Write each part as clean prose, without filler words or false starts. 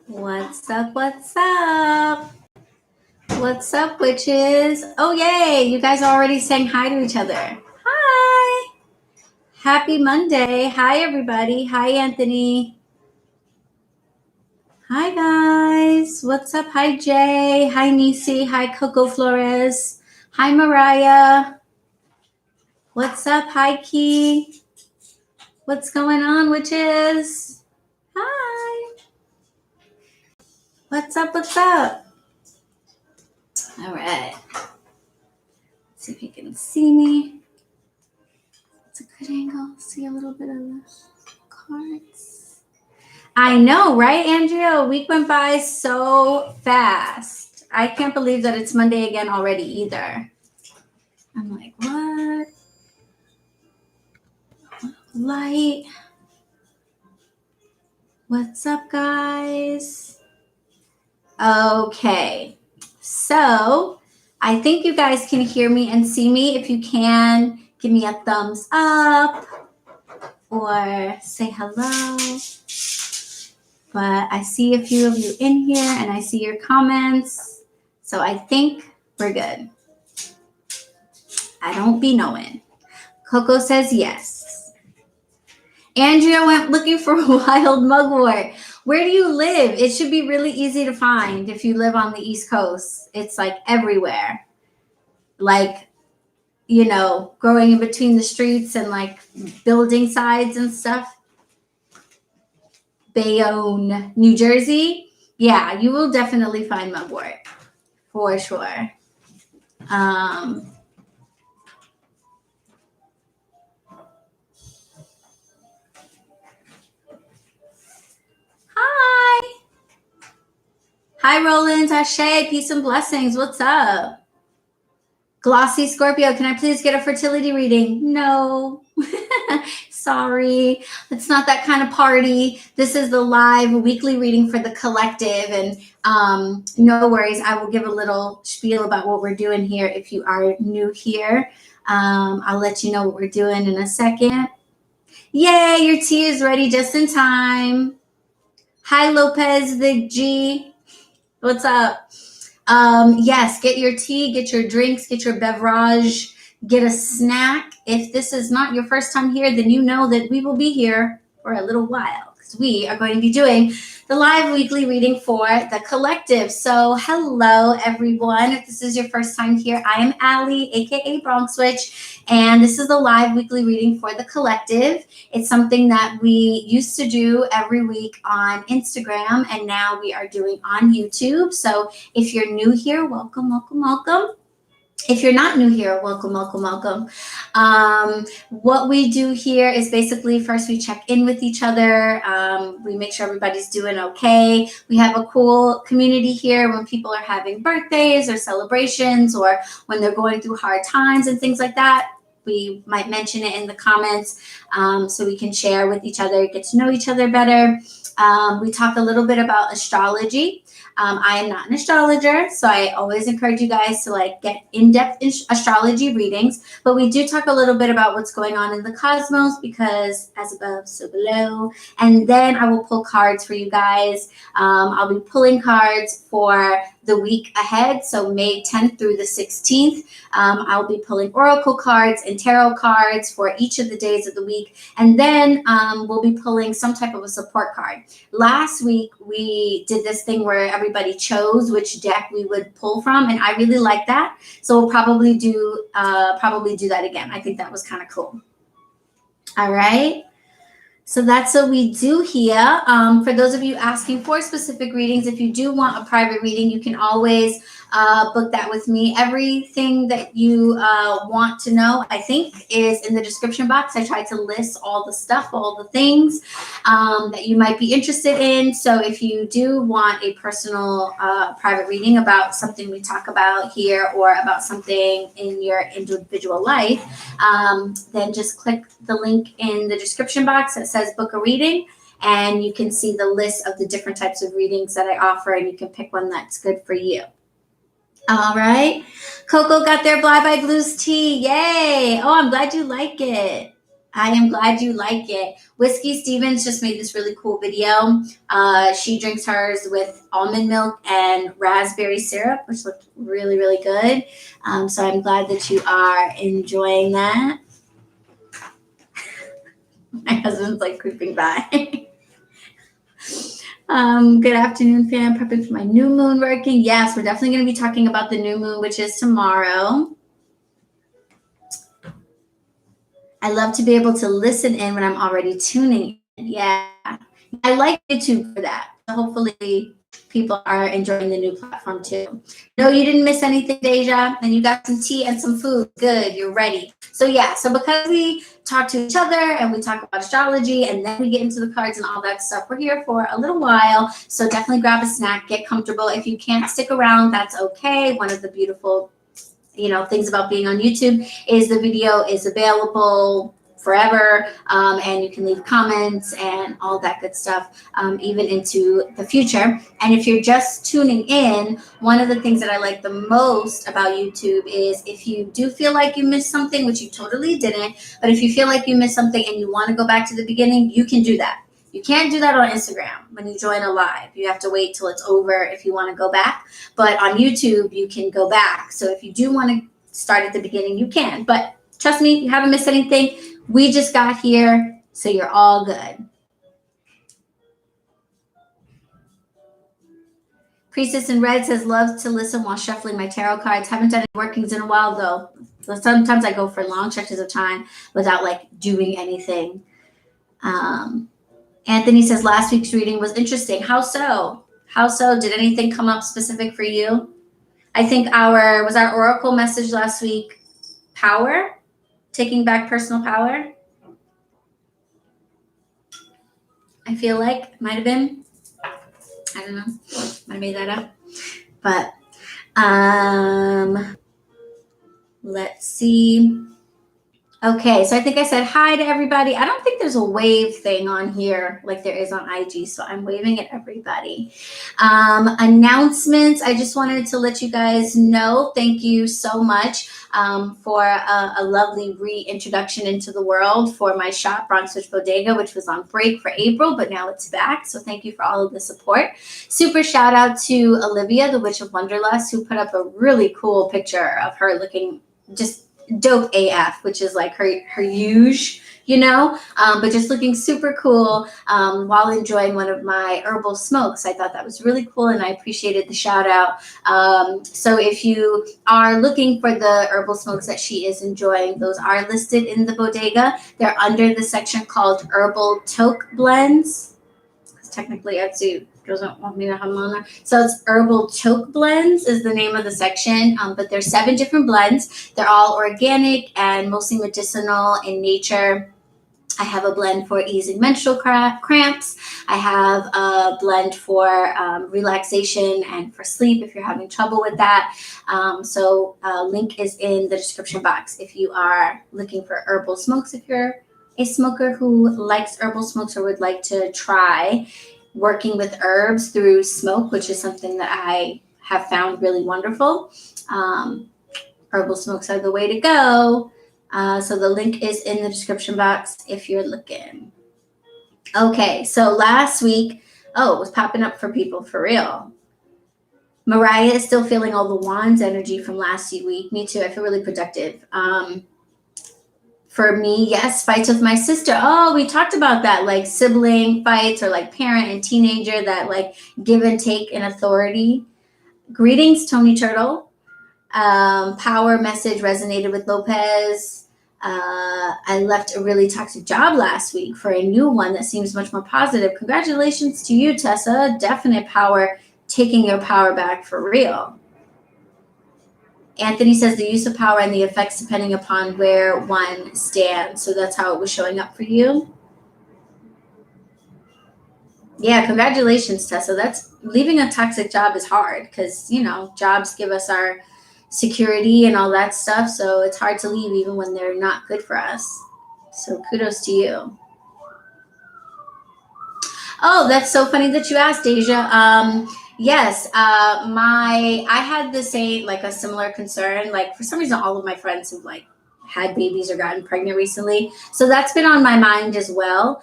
What's up? What's up? What's up, witches? Oh, yay. You guys are already saying hi to each other. Hi. Happy Monday. Hi, everybody. Hi, Anthony. Hi, guys. What's up? Hi, Jay. Hi, Nisi. Hi, Coco Flores. Hi, Mariah. What's up? Hi, Key. What's going on, witches? Hi. What's up? What's up? All right. Let's see if you can see me. It's a good angle. See a little bit of the cards. I know, right, Andrea? A week went by so fast. I can't believe that it's Monday again already either. I'm like, what? Light. What's up, guys? Okay. So I think you guys can hear me and see me. If you can, give me a thumbs up or say hello. But I see a few of you in here and I see your comments. So I think we're good. I don't be knowing. Coco says yes. Andrea went looking for wild mugwort. Where do you live? It should be really easy to find if you live on the East Coast. It's like everywhere. Like, you know, growing in between the streets and like building sides and stuff. Bayonne, New Jersey. Yeah, you will definitely find mugwort for sure. Hi. Hi, Roland. Ashe, peace and blessings. What's up? Glossy Scorpio, can I please get a fertility reading? No. Sorry. It's not that kind of party. This is the live weekly reading for the collective. And no worries. I will give a little spiel about what we're doing here if you are new here. I'll let you know what we're doing in a second. Yay, your tea is ready just in time. Hi, Lopez, the G. What's up? Yes, get your tea, get your drinks, get your beverage, get a snack. If this is not your first time here, then you know that we will be here for a little while because we are going to be doing the live weekly reading for the collective. So hello, everyone. If this is your first time here, I am Allie, aka BronxWitch, and this is the live weekly reading for the collective. It's something that we used to do every week on Instagram, and now we are doing on YouTube. So if you're new here, welcome, welcome, welcome. If you're not new here, welcome, welcome, welcome. What we do here is basically first we check in with each other. We make sure everybody's doing okay. We have a cool community here when people are having birthdays or celebrations or when they're going through hard times and things like that. We might mention it in the comments so we can share with each other, get to know each other better. We talk a little bit about astrology. I am not an astrologer, so I always encourage you guys to like get in-depth astrology readings. But we do talk a little bit about what's going on in the cosmos because as above, so below. And then I will pull cards for you guys. I'll be pulling cards for the week ahead, so May 10th through the 16th. I'll be pulling oracle cards and tarot cards for each of the days of the week. And then we'll be pulling some type of a support card. Last week, we did this thing where everybody chose which deck we would pull from, and I really like that. So we'll probably do that again. I think that was kind of cool. All right. So that's what we do here. For those of you asking for specific readings, if you do want a private reading, you can always book that with me. Everything that you want to know, I think, is in the description box. I tried to list all the stuff, all the things that you might be interested in. So if you do want a personal private reading about something we talk about here or about something in your individual life, then just click the link in the description box that says book a reading, and you can see the list of the different types of readings that I offer, and you can pick one that's good for you. All right. Coco got their Fly by Blues tea. Yay. Oh, I'm glad you like it. I am glad you like it. Whiskey Stevens just made this really cool video. She drinks hers with almond milk and raspberry syrup, which looked really, really good. So I'm glad that you are enjoying that. My husband's like creeping by. Good afternoon, fam. Prepping for my new moon working. Yes, we're definitely going to be talking about the new moon, which is tomorrow. I love to be able to listen in when I'm already tuning in. Yeah. I like YouTube for that. Hopefully people are enjoying the new platform too. No, you didn't miss anything, Deja. And you got some tea and some food. Good, you're ready. So yeah, so because we talk to each other and we talk about astrology and then we get into the cards and all that stuff, we're here for a little while. So definitely grab a snack, get comfortable. If you can't stick around, that's okay. One of the beautiful things about being on YouTube is the video is available forever, and you can leave comments and all that good stuff, even into the future. And if you're just tuning in, one of the things that I like the most about YouTube is if you do feel like you missed something, which you totally didn't, but if you feel like you missed something and you want to go back to the beginning, you can do that. You can't do that on Instagram when you join a live. You have to wait till it's over if you want to go back. But on YouTube, you can go back. So if you do want to start at the beginning, you can. But trust me, you haven't missed anything. We just got here, so you're all good. Priestess in Red says, loves to listen while shuffling my tarot cards. Haven't done any workings in a while, though. Sometimes I go for long stretches of time without, doing anything. Anthony says last week's reading was interesting. How so? How so? Did anything come up specific for you? I think our oracle message last week, power, taking back personal power. I feel like might have been. I don't know. Might have made that up. But let's see. Okay, so I think I said hi to everybody. I don't think there's a wave thing on here like there is on IG, so I'm waving at everybody. Announcements. I just wanted to let you guys know, thank you so much for a lovely reintroduction into the world for my shop, BronxWitch Bodega, which was on break for April, but now it's back. So thank you for all of the support. Super shout out to Olivia, the Witch of Wonderlust, who put up a really cool picture of her looking just dope AF, which is like her huge, but just looking super cool while enjoying one of my herbal smokes. I thought that was really cool and I appreciated the shout out. So if you are looking for the herbal smokes that she is enjoying, those are listed in the bodega. They're under the section called Herbal Toke Blends. Technically, Etsy doesn't want me to have them on there. So it's Herbal Choke Blends is the name of the section, but there's 7 different blends. They're all organic and mostly medicinal in nature. I have a blend for easing menstrual cramps. I have a blend for relaxation and for sleep if you're having trouble with that. So link is in the description box if you are looking for herbal smokes, if you're a smoker who likes herbal smokes or would like to try working with herbs through smoke, which is something that I have found really wonderful. Herbal smokes are the way to go. So the link is in the description box if you're looking. Okay, so last week, it was popping up for people for real. Mariah is still feeling all the wands energy from last week. Me too. I feel really productive. For me, yes, fights with my sister. Oh, we talked about that, like sibling fights or like parent and teenager, that like give and take in authority. Greetings, Tony Turtle. Power message resonated with Lopez. I left a really toxic job last week for a new one that seems much more positive. Congratulations to you, Tessa. Definite power, taking your power back for real. Anthony says the use of power and the effects depending upon where one stands. So that's how it was showing up for you. Yeah, congratulations, Tessa. That's leaving a toxic job is hard because, jobs give us our security and all that stuff. So it's hard to leave even when they're not good for us. So kudos to you. Oh, that's so funny that you asked, Deja. Yes, I had the same, like a similar concern. Like for some reason, all of my friends have like had babies or gotten pregnant recently. So that's been on my mind as well.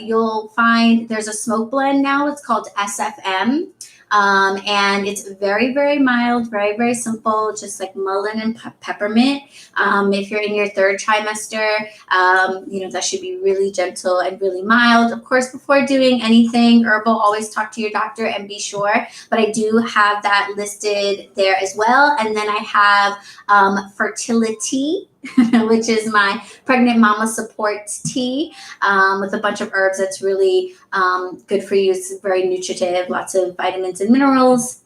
You'll find there's a smoke blend now. It's called SFM. And it's very, very mild, very, very simple, just like mullein and peppermint. If you're in your third trimester, that should be really gentle and really mild. Of course, before doing anything herbal, always talk to your doctor and be sure. But I do have that listed there as well. And then I have fertility, which is my pregnant mama support tea with a bunch of herbs that's really good for you. It's very nutritive, lots of vitamins and minerals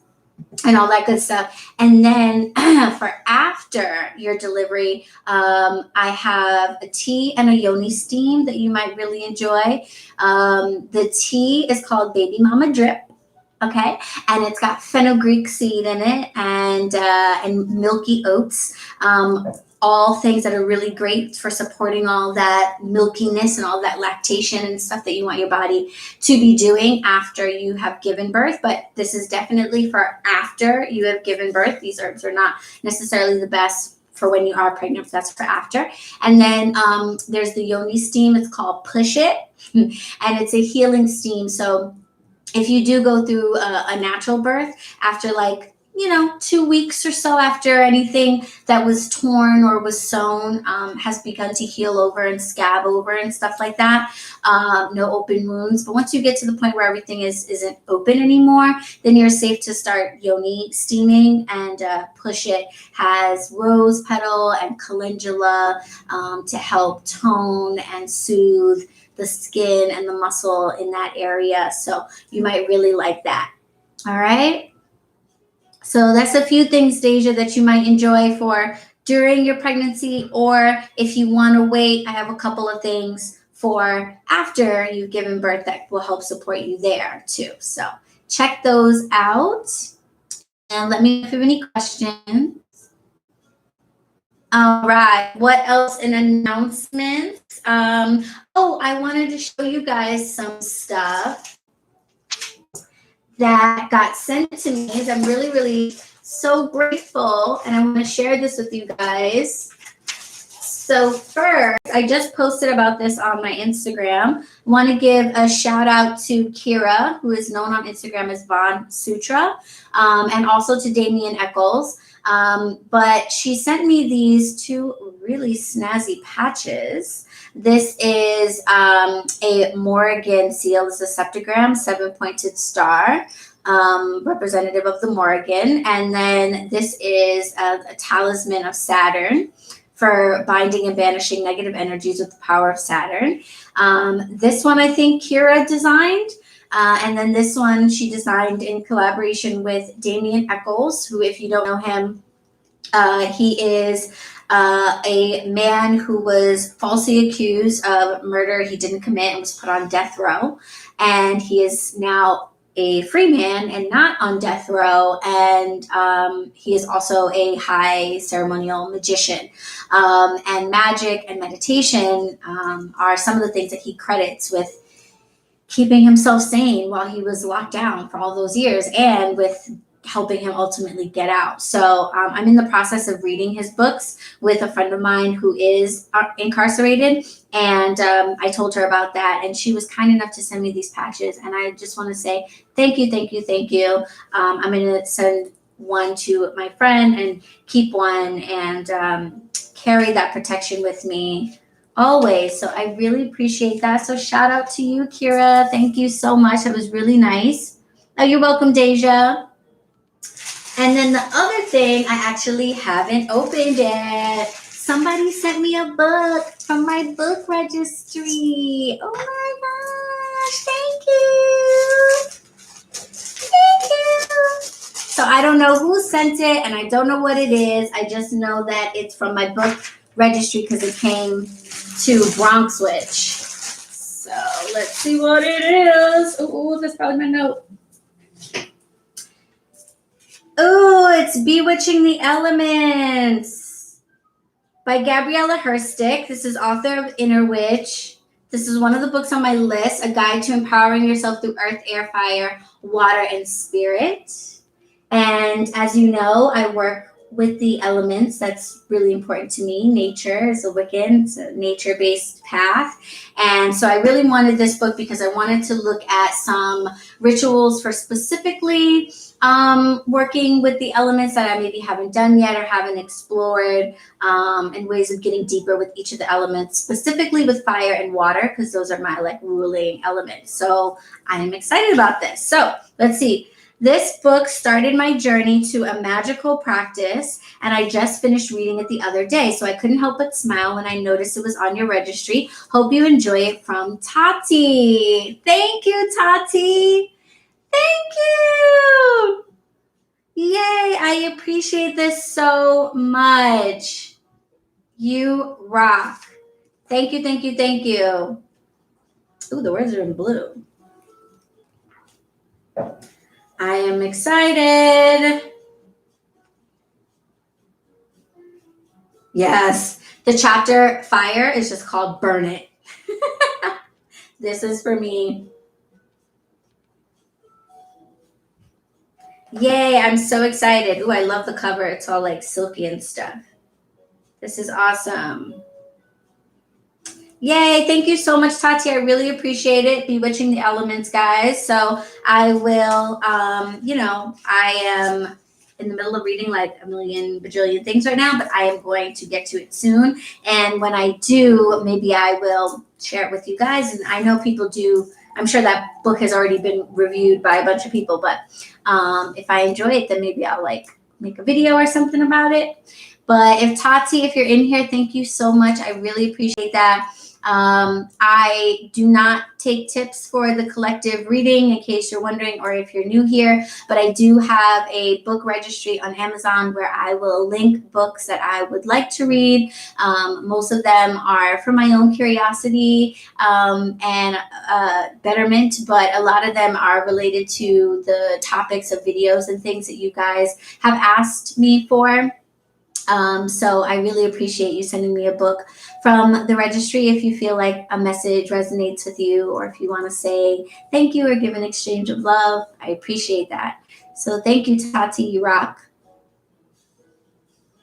and all that good stuff. And then for after your delivery, I have a tea and a yoni steam that you might really enjoy. The tea is called Baby Mama Drip. Okay, and it's got fenugreek seed in it and milky oats. All things that are really great for supporting all that milkiness and all that lactation and stuff that you want your body to be doing after you have given birth. But this is definitely for after you have given birth. These herbs are not necessarily the best for when you are pregnant. That's for after. And then there's the yoni steam. It's called Push It, and it's a healing steam. So if you do go through a natural birth after 2 weeks or so after anything that was torn or was sewn has begun to heal over and scab over and stuff like that, no open wounds. But once you get to the point where everything isn't open anymore, then you're safe to start yoni steaming. And Push It has rose petal and calendula to help tone and soothe the skin and the muscle in that area. So you might really like that. All right. So that's a few things, Deja, that you might enjoy for during your pregnancy, or if you want to wait, I have a couple of things for after you've given birth that will help support you there too. So check those out and let me know if you have any questions. All right, what else in announcements? I wanted to show you guys some stuff that got sent to me. I'm really, really so grateful, and I want to share this with you guys. So first, I just posted about this on my Instagram. I want to give a shout out to Kira, who is known on Instagram as Von Sutra, and also to Damien Eccles. But she sent me these two really snazzy patches. This is a Morrigan seal. This is a septagram, 7-pointed star, representative of the Morrigan. And then this is a talisman of Saturn for binding and banishing negative energies with the power of Saturn. This one I think Kira designed. And then this one she designed in collaboration with Damien Eccles, who, if you don't know him, he is a man who was falsely accused of murder he didn't commit and was put on death row. And he is now a free man and not on death row. And he is also a high ceremonial magician. And magic and meditation are some of the things that he credits with keeping himself sane while he was locked down for all those years, and with helping him ultimately get out. So I'm in the process of reading his books with a friend of mine who is incarcerated. And I told her about that, and she was kind enough to send me these patches. And I just want to say thank you, thank you, thank you. I'm going to send one to my friend and keep one and carry that protection with me always. So I really appreciate that. So shout out to you, Kira. Thank you so much. That was really nice. Oh, you're welcome, Deja. And then the other thing I actually haven't opened yet. Somebody sent me a book from my book registry. Oh my gosh, thank you. So I don't know who sent it and I don't know what it is. I just know that it's from my book registry because it came to BronxWitch. So let's see what it is. Oh, that's probably my note. Oh, it's Bewitching the Elements by Gabriella Herstick. This is author of Inner Witch. This is one of the books on my list, A Guide to Empowering Yourself Through Earth, Air, Fire, Water, and Spirit. And as you know, I work with the elements. That's really important to me. Nature is a Wiccan, it's a nature-based path. And so I really wanted this book because I wanted to look at some rituals for specifically working with the elements that I maybe haven't done yet or haven't explored, and ways of getting deeper with each of the elements, specifically with fire and water, because those are my like ruling elements. So I am excited about this. So let's see. This book started my journey to a magical practice, and I just finished reading it the other day, so I couldn't help but smile when I noticed it was on your registry. Hope you enjoy it, from Tati. Thank you, Tati. Thank you. Yay, I appreciate this so much. You rock. Thank you, thank you, thank you. Ooh, the words are in blue. I am excited. Yes, the chapter Fire is just called Burn It. This is for me. Yay, I'm so excited. Ooh, I love the cover. It's all like silky and stuff. This is awesome. Yay, thank you so much, Tati. I really appreciate it. Bewitching the elements, guys. So I will, I am in the middle of reading like a million bajillion things right now, but I am going to get to it soon. And when I do, maybe I will share it with you guys. And I know people do. I'm sure that book has already been reviewed by a bunch of people, but if I enjoy it, then maybe I'll like make a video or something about it. But if you're in here, thank you so much. I really appreciate that. I do not take tips for the collective reading, in case you're wondering, or if you're new here, but I do have a book registry on Amazon where I will link books that I would like to read. Most of them are for my own curiosity and betterment, but a lot of them are related to the topics of videos and things that you guys have asked me for. So I really appreciate you sending me a book from the registry if you feel like a message resonates with you, or if you want to say thank you or give an exchange of love. I appreciate that. So thank you, Tati. You rock.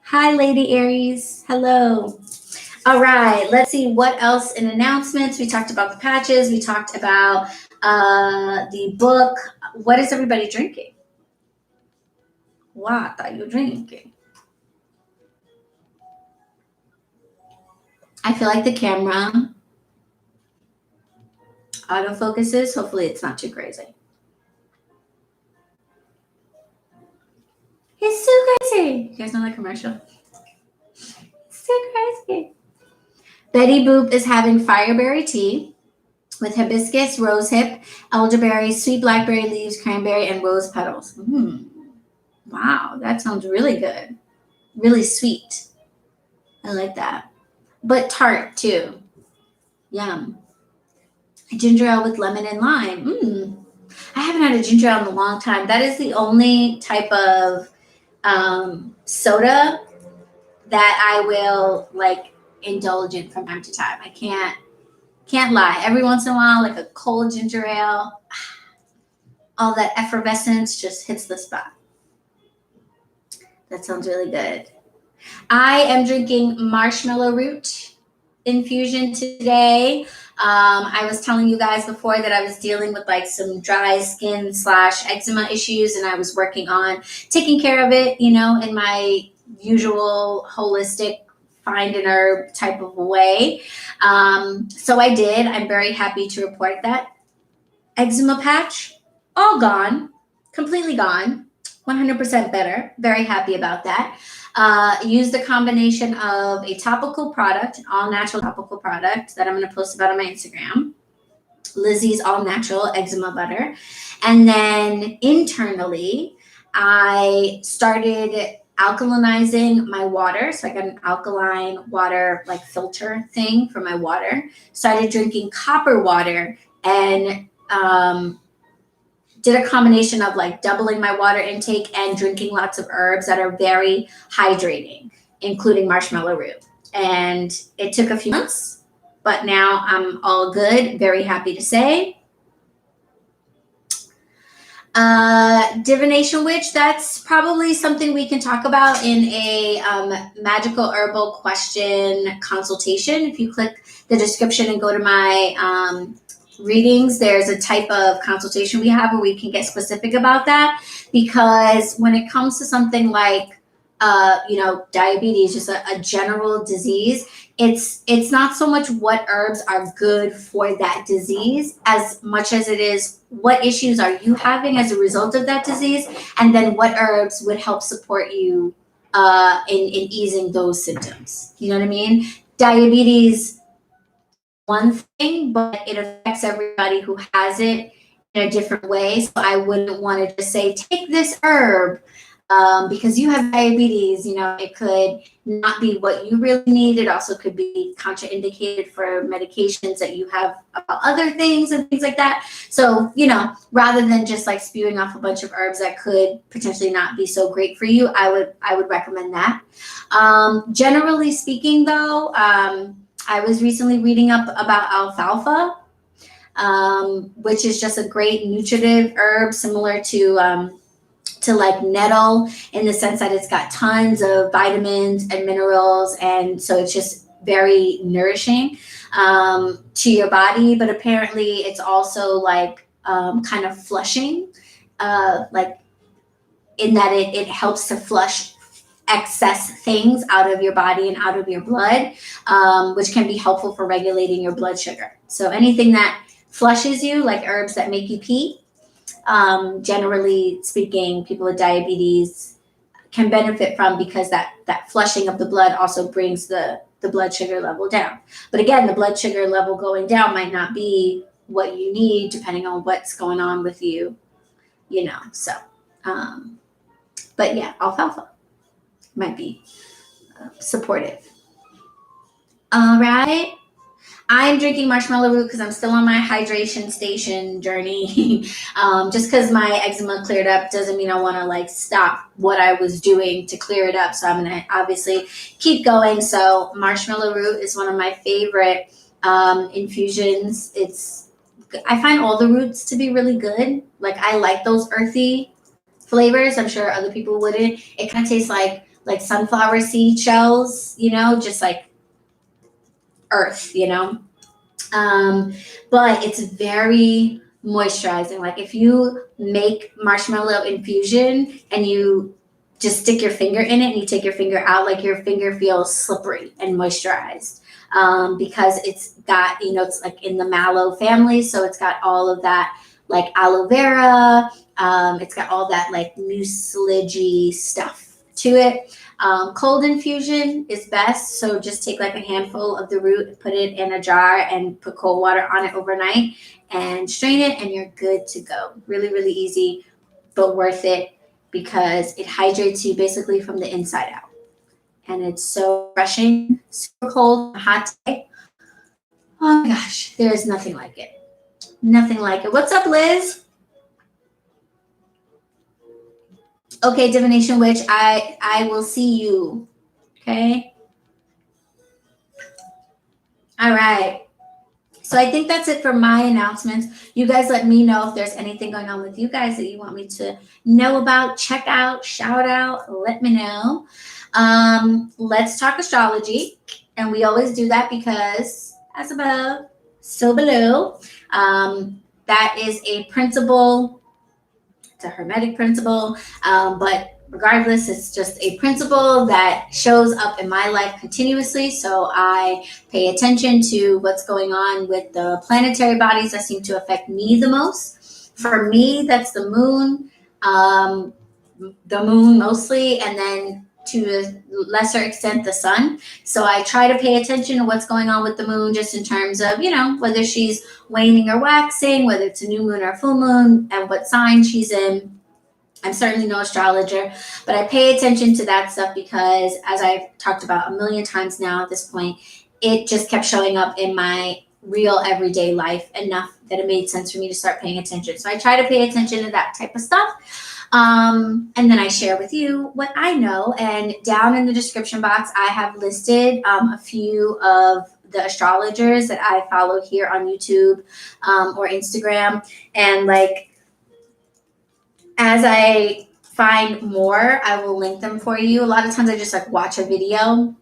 Hi, Lady Aries. Hello. All right. Let's see what else in announcements. We talked about the patches. We talked about the book. What is everybody drinking? What are you drinking? I feel like the camera autofocuses. Hopefully it's not too crazy. It's so crazy. You guys know that commercial? It's so crazy. Betty Boop is having fireberry tea with hibiscus, rosehip, elderberry, sweet blackberry leaves, cranberry, and rose petals. Wow, that sounds really good. Really sweet. I like that. But tart too. Yum. A ginger ale with lemon and lime. I haven't had a ginger ale in a long time. That is the only type of soda that I will like indulge in from time to time. I can't lie. Every once in a while, like a cold ginger ale, all that effervescence just hits the spot. That sounds really good. I am drinking marshmallow root infusion today. I was telling you guys before that I was dealing with like some dry skin / eczema issues, and I was working on taking care of it, in my usual holistic find an herb type of way. So I did. I'm very happy to report that eczema patch all gone, completely gone, 100% better. Very happy about that. Used a combination of a topical product, an all-natural topical product that I'm going to post about on my Instagram, Lizzie's All Natural Eczema Butter. And then internally, I started alkalinizing my water. So I got an alkaline water like filter thing for my water. Started drinking copper water and did a combination of like doubling my water intake and drinking lots of herbs that are very hydrating, including marshmallow root. And it took a few months, but now I'm all good. Very happy to say. Divination Witch, that's probably something we can talk about in a magical herbal question consultation. If you click the description and go to my readings, there's a type of consultation we have where we can get specific about that, because when it comes to something like diabetes, just a general disease, it's not so much what herbs are good for that disease as much as it is what issues are you having as a result of that disease, and then what herbs would help support you in easing those symptoms. You know what I mean? Diabetes, one thing, but it affects everybody who has it in a different way. So I wouldn't want to just say, take this herb because you have diabetes. It could not be what you really need. It also could be contraindicated for medications that you have about other things and things like that. So, rather than just like spewing off a bunch of herbs that could potentially not be so great for you, I would recommend that. Generally speaking, though, I was recently reading up about alfalfa, which is just a great nutritive herb, similar to like nettle, in the sense that it's got tons of vitamins and minerals, and so it's just very nourishing to your body. But apparently it's also like kind of flushing, like in that it helps to flush excess things out of your body and out of your blood, which can be helpful for regulating your blood sugar. So anything that flushes you, like herbs that make you pee, generally speaking, people with diabetes can benefit from, because that flushing of the blood also brings the blood sugar level down. But again, the blood sugar level going down might not be what you need, depending on what's going on with you, so but yeah, alfalfa might be supportive. All right. I'm drinking marshmallow root because I'm still on my hydration station journey. Just because my eczema cleared up doesn't mean I want to like stop what I was doing to clear it up. So I'm going to obviously keep going. So marshmallow root is one of my favorite infusions. I find all the roots to be really good. Like, I like those earthy flavors. I'm sure other people wouldn't. It kind of tastes like sunflower seed shells, just like earth, but it's very moisturizing. Like, if you make marshmallow infusion and you just stick your finger in it and you take your finger out, like, your finger feels slippery and moisturized, because it's got, it's like in the mallow family. So it's got all of that like aloe vera. It's got all that like mucilage stuff to it. Cold infusion is best. So just take like a handful of the root, put it in a jar, and put cold water on it overnight and strain it, and you're good to go. Really, really easy, but worth it, because it hydrates you basically from the inside out. And it's so refreshing, super cold, hot day. Oh my gosh, there's nothing like it. Nothing like it. What's up, Liz? Okay, Divination Witch, I will see you. Okay. All right. So I think that's it for my announcements. You guys let me know if there's anything going on with you guys that you want me to know about, check out, shout out, let me know. Let's talk astrology. And we always do that because as above, so below. That is a principle. It's a hermetic principle, but regardless, it's just a principle that shows up in my life continuously. So I pay attention to what's going on with the planetary bodies that seem to affect me the most. For me, that's the moon mostly, and then to a lesser extent, the sun. So I try to pay attention to what's going on with the moon, just in terms of, whether she's waning or waxing, whether it's a new moon or full moon, and what sign she's in. I'm certainly no astrologer, but I pay attention to that stuff because, as I've talked about a million times now at this point, it just kept showing up in my real everyday life enough that it made sense for me to start paying attention. So I try to pay attention to that type of stuff. And then I share with you what I know. And down in the description box, I have listed a few of the astrologers that I follow here on YouTube or Instagram. And like, as I find more, I will link them for you. A lot of times I just like watch a video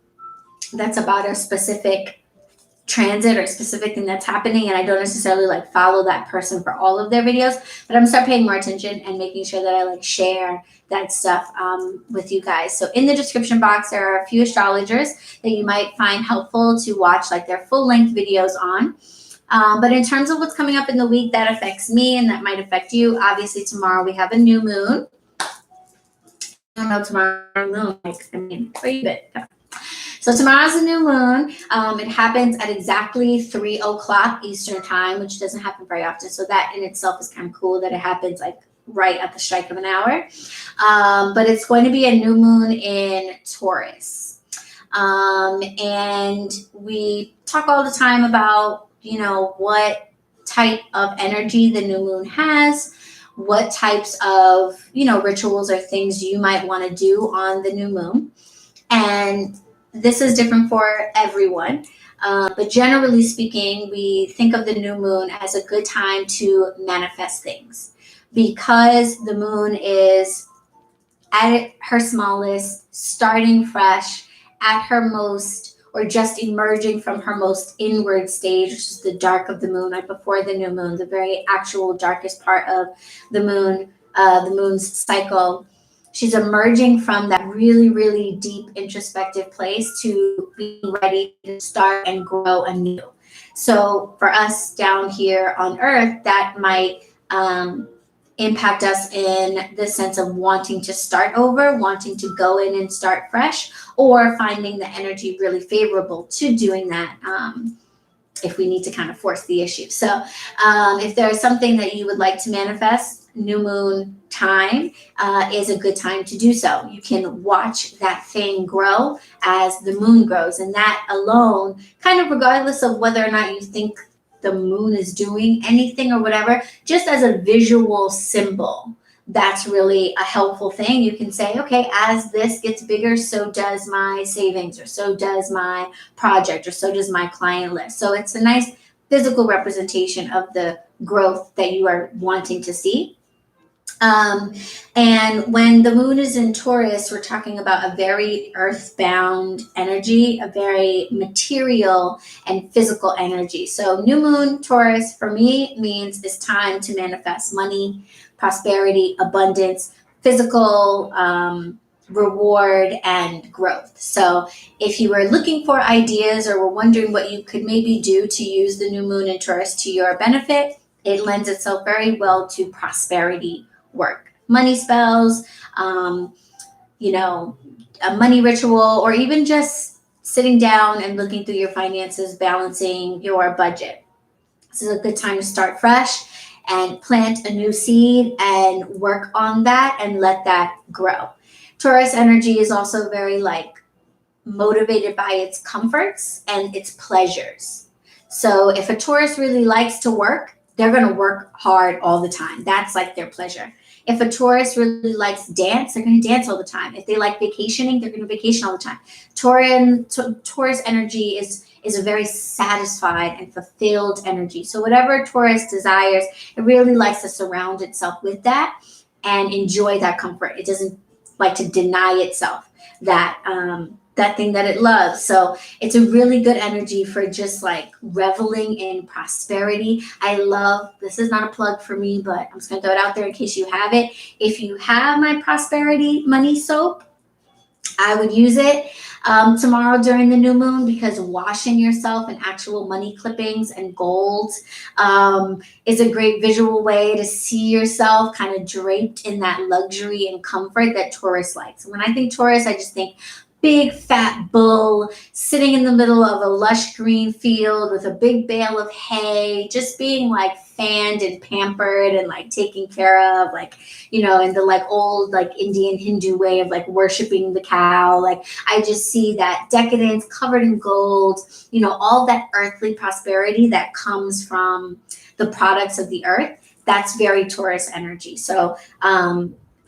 that's about a specific transit or specific thing that's happening, and I don't necessarily like follow that person for all of their videos, but I'm start paying more attention and making sure that I like share that stuff with you guys. So in the description box, there are a few astrologers that you might find helpful to watch like their full length videos on. But in terms of what's coming up in the week that affects me and that might affect you, obviously tomorrow we have a new moon. I don't know tomorrow moon, like, I mean, wait a bit. So tomorrow's a new moon. It happens at exactly 3:00 Eastern time, which doesn't happen very often. So that in itself is kind of cool that it happens like right at the strike of an hour. But it's going to be a new moon in Taurus. And we talk all the time about, you know, what type of energy the new moon has, what types of, you know, rituals or things you might want to do on the new moon. And this is different for everyone. But generally speaking, we think of the new moon as a good time to manifest things because the moon is at her smallest, starting fresh, at her most, or just emerging from her most inward stage, which is the dark of the moon, right before the new moon, the very actual darkest part of the moon's cycle. She's emerging from that really, really deep introspective place to being ready to start and grow anew. So for us down here on Earth, that might impact us in the sense of wanting to start over, wanting to go in and start fresh, or finding the energy really favorable to doing that if we need to kind of force the issue. So if there's something that you would like to manifest, new moon time is a good time to do so. You can watch that thing grow as the moon grows, and that alone, kind of regardless of whether or not you think the moon is doing anything or whatever, just as a visual symbol, that's really a helpful thing. You can say, okay, as this gets bigger, so does my savings, or so does my project, or so does my client list. So it's a nice physical representation of the growth that you are wanting to see. And when the moon is in Taurus, we're talking about a very earthbound energy, a very material and physical energy. So new moon Taurus for me means it's time to manifest money, prosperity, abundance, physical reward, and growth. So if you were looking for ideas or were wondering what you could maybe do to use the new moon in Taurus to your benefit, it lends itself very well to prosperity work, money spells, you know, a money ritual, or even just sitting down and looking through your finances, balancing your budget. This is a good time to start fresh and plant a new seed and work on that and let that grow. Taurus energy is also very like motivated by its comforts and its pleasures. So if a Taurus really likes to work, they're going to work hard all the time. That's like their pleasure. If a Taurus really likes dance, they're going to dance all the time. If they like vacationing, they're going to vacation all the time. Taurus energy is a very satisfied and fulfilled energy. So whatever Taurus desires, it really likes to surround itself with that and enjoy that comfort. It doesn't like to deny itself that that thing that it loves. So it's a really good energy for just like reveling in prosperity. I love, this is not a plug for me, but I'm just gonna throw it out there in case you have it. If you have my prosperity money soap, I would use it tomorrow during the new moon, because washing yourself in actual money clippings and gold is a great visual way to see yourself kind of draped in that luxury and comfort that Taurus likes. When I think Taurus, I just think big fat bull sitting in the middle of a lush green field with a big bale of hay, just being like fanned and pampered and like taken care of, like, you know, in the like old like Indian Hindu way of like worshiping the cow. Like I just see that decadence covered in gold, you know, all that earthly prosperity that comes from the products of the earth. That's very Taurus energy. So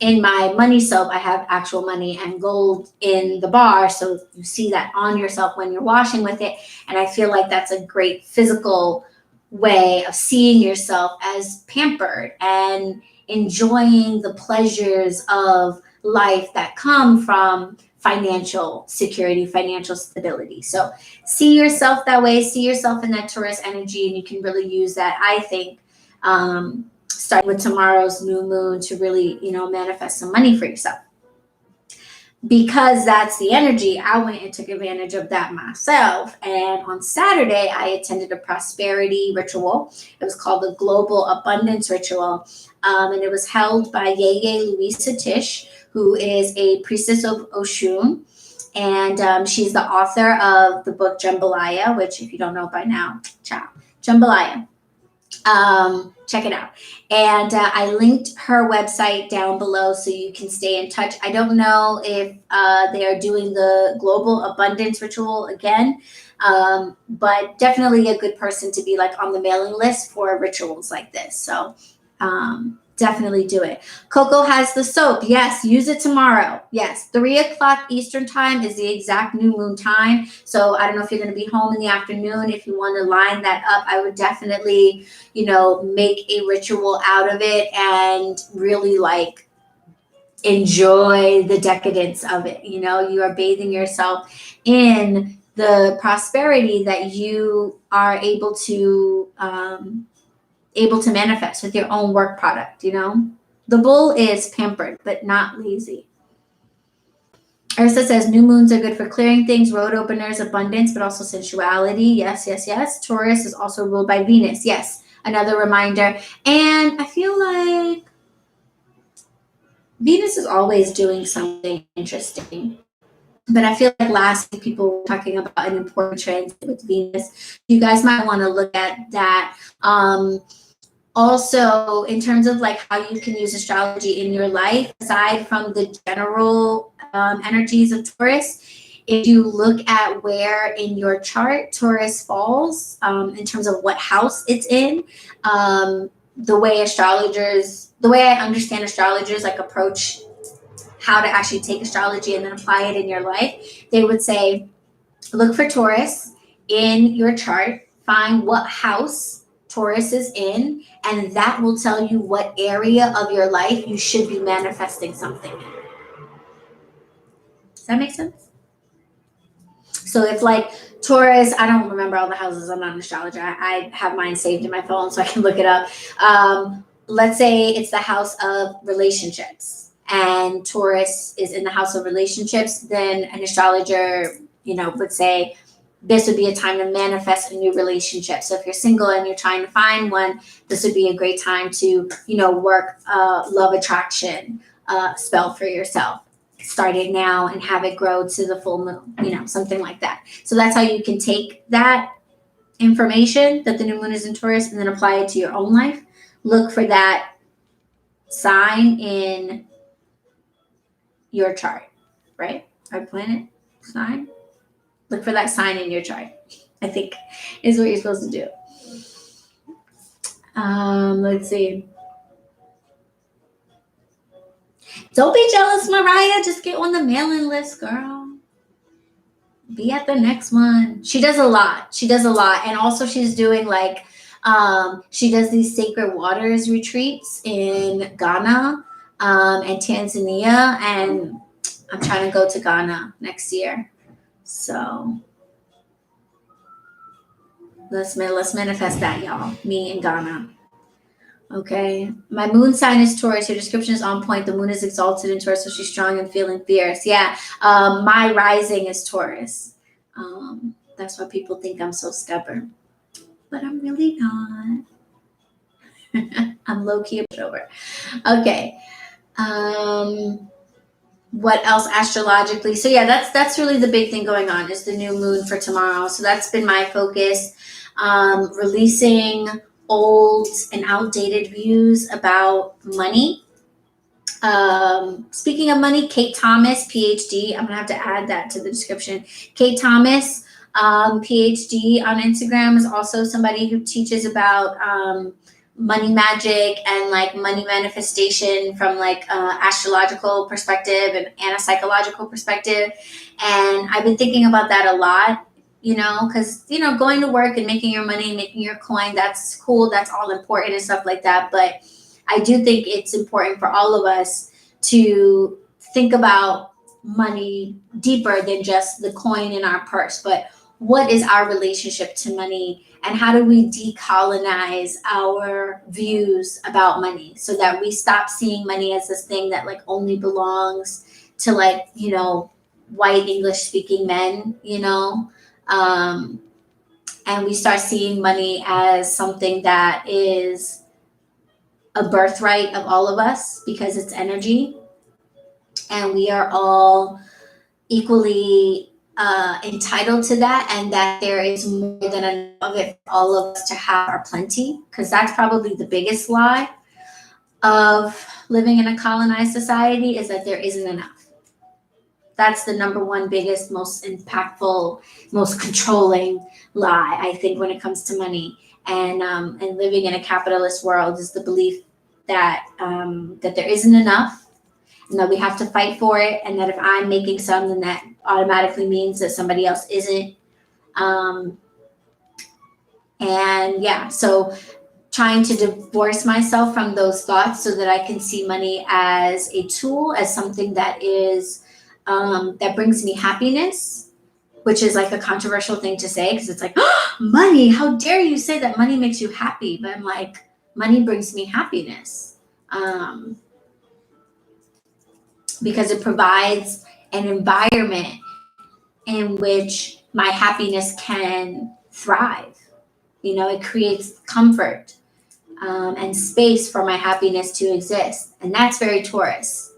in my money soap, I have actual money and gold in the bar. So you see that on yourself when you're washing with it. And I feel like that's a great physical way of seeing yourself as pampered and enjoying the pleasures of life that come from financial security, financial stability. So see yourself that way, see yourself in that Taurus energy, and you can really use that, I think, starting with tomorrow's new moon to really, manifest some money for yourself. Because that's the energy, I went and took advantage of that myself. And on Saturday, I attended a prosperity ritual. It was called the Global Abundance Ritual. And it was held by Yeye Louisa Tish, who is a priestess of Oshun. And she's the author of the book Jambalaya, which, if you don't know by now, ciao, Jambalaya. Check it out. And I linked her website down below so you can stay in touch. I don't know if they are doing the Global Abundance Ritual again, but definitely a good person to be like on the mailing list for rituals like this. So definitely do it. Coco has the soap. Yes, use it tomorrow. Yes, 3:00 Eastern time is the exact new moon time. So I don't know if you're going to be home in the afternoon. If you want to line that up, I would definitely, make a ritual out of it and really like enjoy the decadence of it. You are bathing yourself in the prosperity that you are able to manifest with your own work product. The bull is pampered but not lazy. Ursa says new moons are good for clearing things, road openers, abundance, but also sensuality. Yes, yes, yes. Taurus is also ruled by Venus. Yes, another reminder. And I feel like Venus is always doing something interesting. But I feel like last week people were talking about an important transit with Venus. You guys might want to look at that. Also, in terms of like how you can use astrology in your life, aside from the general energies of Taurus, if you look at where in your chart Taurus falls, in terms of what house it's in, the way I understand astrologers like approach how to actually take astrology and then apply it in your life, they would say, look for Taurus in your chart, find what house Taurus is in, and that will tell you what area of your life you should be manifesting something in. Does that make sense? So if like Taurus, I don't remember all the houses, I'm not an astrologer. I have mine saved in my phone so I can look it up. Let's say it's the house of relationships and Taurus is in the house of relationships, then an astrologer, would say, this would be a time to manifest a new relationship. So if you're single and you're trying to find one, this would be a great time to, work love attraction spell for yourself. Start it now and have it grow to the full moon, something like that. So that's how you can take that information that the new moon is in Taurus and then apply it to your own life. Look for that sign in your chart, right? Our planet sign. Look for that sign in your chart, I think is what you're supposed to do. Let's see. Don't be jealous, Mariah. Just get on the mailing list, girl. Be at the next one. She does a lot. And also she's doing like, she does these sacred waters retreats in Ghana and Tanzania. And I'm trying to go to Ghana next year. So let's manifest that, y'all. Me and Ghana. Okay. My moon sign is Taurus. Your description is on point. The moon is exalted in Taurus, so she's strong and feeling fierce. Yeah. My rising is Taurus. That's why people think I'm so stubborn. But I'm really not. I'm low-key a pushover. Okay. What else astrologically? So yeah, that's really the big thing going on is the new moon for tomorrow. So that's been my focus. Releasing old and outdated views about money. Speaking of money, Kate Thomas, PhD. I'm gonna have to add that to the description. Kate Thomas, PhD on Instagram, is also somebody who teaches about money magic and like money manifestation from like astrological perspective and a psychological perspective. And I've been thinking about that a lot, because, going to work and making your money, making your coin, that's cool. That's all important and stuff like that. But I do think it's important for all of us to think about money deeper than just the coin in our purse, but what is our relationship to money, and how do we decolonize our views about money so that we stop seeing money as this thing that like only belongs to like, white English speaking men, and we start seeing money as something that is a birthright of all of us because it's energy, and we are all equally entitled to that, and that there is more than enough of it for all of us to have our plenty, because that's probably the biggest lie of living in a colonized society, is that there isn't enough. That's the number one biggest, most impactful, most controlling lie, I think, when it comes to money. And living in a capitalist world is the belief that that there isn't enough, and that we have to fight for it, and that if I'm making some, then that automatically means that somebody else isn't. So trying to divorce myself from those thoughts so that I can see money as a tool, as something that is that brings me happiness, which is like a controversial thing to say, because it's like, oh, money, how dare you say that money makes you happy? But I'm like, money brings me happiness. Because it provides an environment in which my happiness can thrive. It creates comfort and space for my happiness to exist. And that's very Taurus.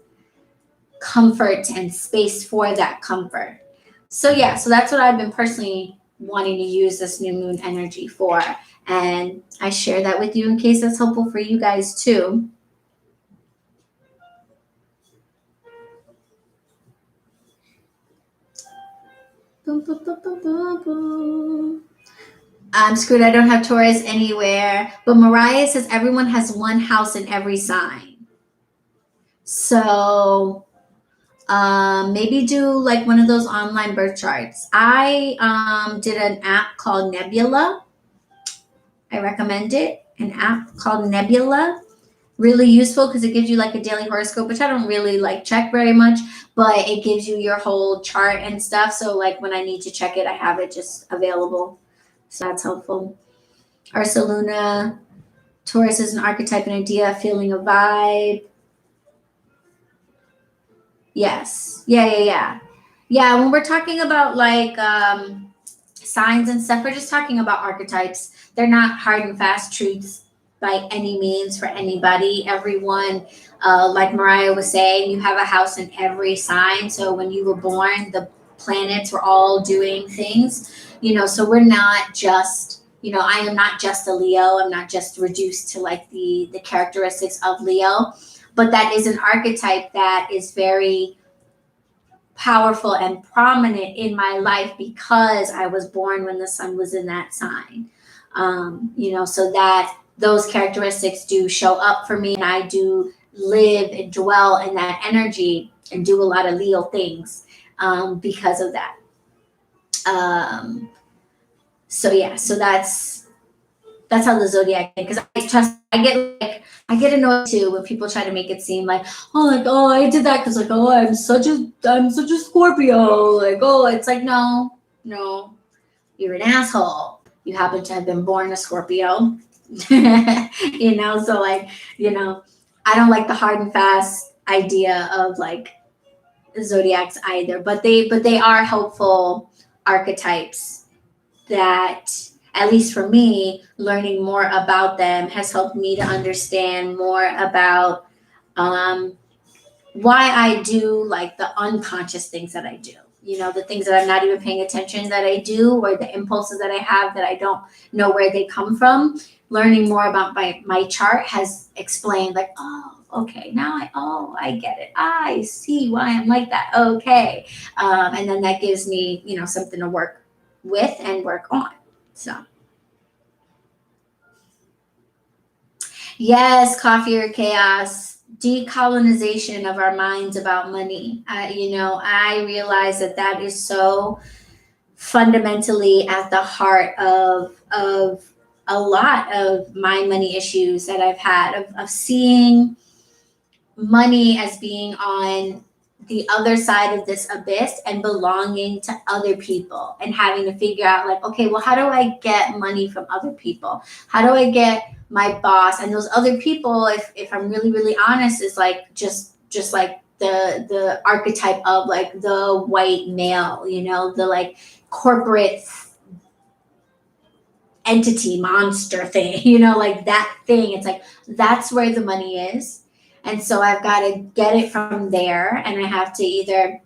Comfort and space for that comfort. So that's what I've been personally wanting to use this new moon energy for. And I share that with you in case that's helpful for you guys too. Boom, boom, boom, boom, boom, boom. I'm screwed. I don't have Taurus anywhere. But Mariah says everyone has one house in every sign. So maybe do like one of those online birth charts. I did an app called Nebula. I recommend it. An app called Nebula. Really useful because it gives you like a daily horoscope, which I don't really like check very much, but it gives you your whole chart and stuff. So like when I need to check it, I have it just available. So that's helpful. Ursa Luna, Taurus is an archetype, an idea, feeling, a vibe. Yes. Yeah. When we're talking about like signs and stuff, we're just talking about archetypes. They're not hard and fast truths by any means for anybody. Everyone, like Mariah was saying, you have a house in every sign. So when you were born, the planets were all doing things, so we're not just, I am not just a Leo. I'm not just reduced to like the characteristics of Leo, but that is an archetype that is very powerful and prominent in my life because I was born when the sun was in that sign. So that those characteristics do show up for me, and I do live and dwell in that energy and do a lot of Leo things because of that. So that's how the zodiac, because I get annoyed too when people try to make it seem like, I did that because I'm such a Scorpio, it's like, no, you're an asshole. You happen to have been born a Scorpio. So I don't like the hard and fast idea of like zodiacs either, but they are helpful archetypes that, at least for me, learning more about them has helped me to understand more about why I do like the unconscious things that I do. The things that I'm not even paying attention that I do, or the impulses that I have that I don't know where they come from. Learning more about my chart has explained like, oh, okay, now I get it. I see why I'm like that. Okay. And then that gives me, something to work with and work on. So. Yes, Coffee or Chaos. Decolonization of our minds about money. I realize that is so fundamentally at the heart of a lot of my money issues that I've had of seeing money as being on the other side of this abyss and belonging to other people and having to figure out like, okay, well, how do I get money from other people? How do I get my boss? And those other people, if I'm really, really honest, is like just like the archetype of like the white male, you know, the like corporate entity monster thing, you know, like that thing. It's like that's where the money is. And so I've got to get it from there, and I have to either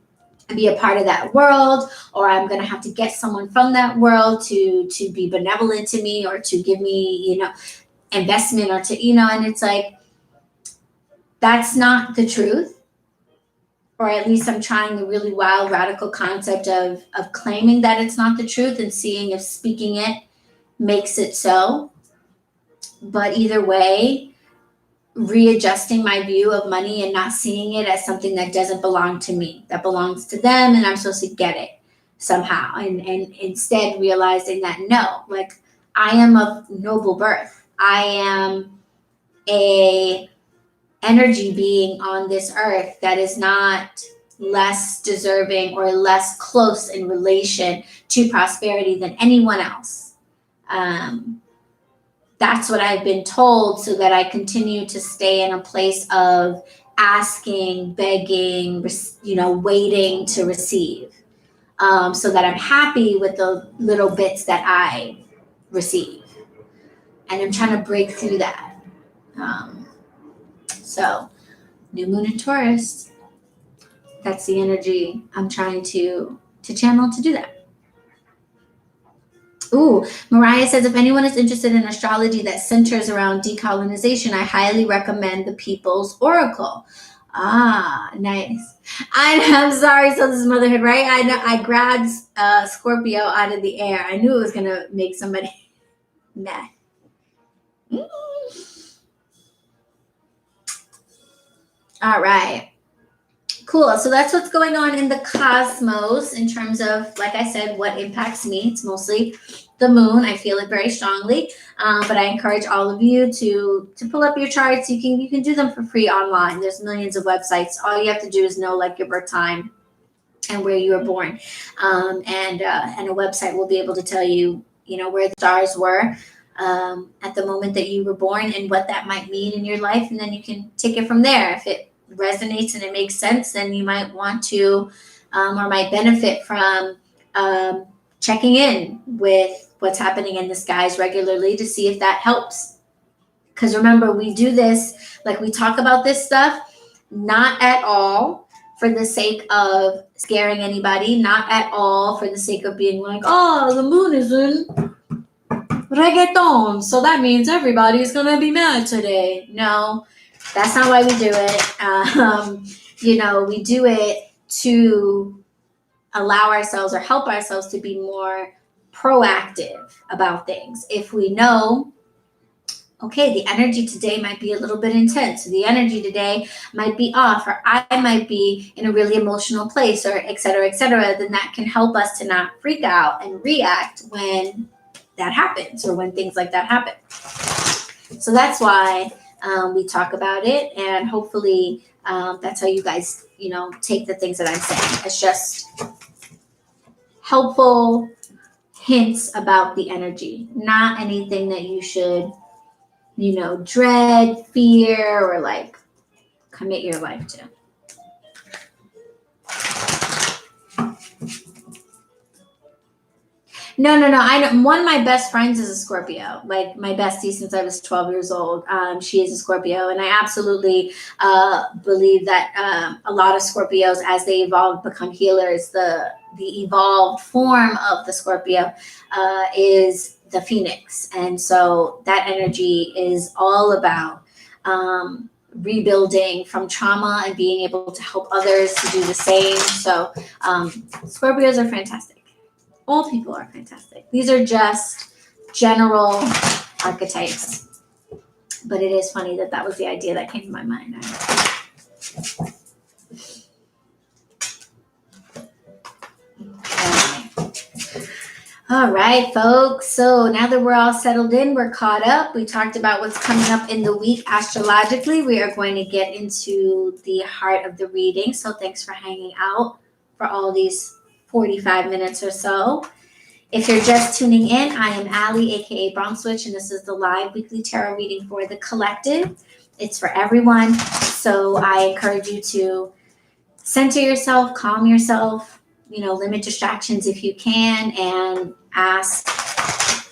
be a part of that world, or I'm going to have to get someone from that world to be benevolent to me, or to give me, you know, investment, or to, you know, and it's like, that's not the truth. Or at least I'm trying the really wild, radical concept of claiming that it's not the truth and seeing if speaking it makes it so. But either way, readjusting my view of money and not seeing it as something that doesn't belong to me, that belongs to them, and I'm supposed to get it somehow. And instead realizing that no, like I am of noble birth. I am a energy being on this earth that is not less deserving or less close in relation to prosperity than anyone else. That's what I've been told, so that I continue to stay in a place of asking, begging, you know, waiting to receive, so that I'm happy with the little bits that I receive. And I'm trying to break through that. So, new moon in Taurus, that's the energy I'm trying to channel to do that. Ooh, Mariah says, if anyone is interested in astrology that centers around decolonization, I highly recommend the People's Oracle. Ah, nice. I'm sorry. So this is motherhood, right? I know I grabbed Scorpio out of the air. I knew it was going to make somebody mad. All right. Cool. So that's what's going on in the cosmos in terms of, like I said, what impacts me. It's mostly the moon. I feel it very strongly, but I encourage all of you to pull up your charts. You can do them for free online. There's millions of websites. All you have to do is know like your birth time and where you were born, and a website will be able to tell you, you know, where the stars were at the moment that you were born and what that might mean in your life, and then you can take it from there. If it resonates and it makes sense, then you might want to or might benefit from checking in with what's happening in the skies regularly to see if that helps. Because remember, we do this, like we talk about this stuff, not at all for the sake of scaring anybody, not at all for the sake of being like, oh, the moon is in reggaeton, so that means everybody's gonna be mad today. No, that's not why we do it. You know, we do it to allow ourselves or help ourselves to be more proactive about things. If we know, okay, the energy today might be a little bit intense, the energy today might be off, or I might be in a really emotional place, or et cetera, then that can help us to not freak out and react when that happens, or when things like that happen. So that's why we talk about it, and hopefully that's how you guys, you know, take the things that I'm saying. It's just helpful hints about the energy, not anything that you should, you know, dread, fear, or like commit your life to. No. I know one of my best friends is a Scorpio, like my bestie since I was 12 years old. She is a Scorpio, and I absolutely believe that a lot of Scorpios, as they evolve, become healers. The evolved form of the Scorpio is the Phoenix, and so that energy is all about rebuilding from trauma and being able to help others to do the same. So Scorpios are fantastic. All people are fantastic. These are just general archetypes. But it is funny that was the idea that came to my mind. All right, folks. So now that we're all settled in, we're caught up. We talked about what's coming up in the week astrologically. We are going to get into the heart of the reading. So thanks for hanging out for all these 45 minutes or so. If you're just tuning in, I am Allie, aka BronxWitch, and this is the live weekly tarot reading for the collective. It's for everyone. So I encourage you to center yourself, calm yourself, limit distractions if you can, and ask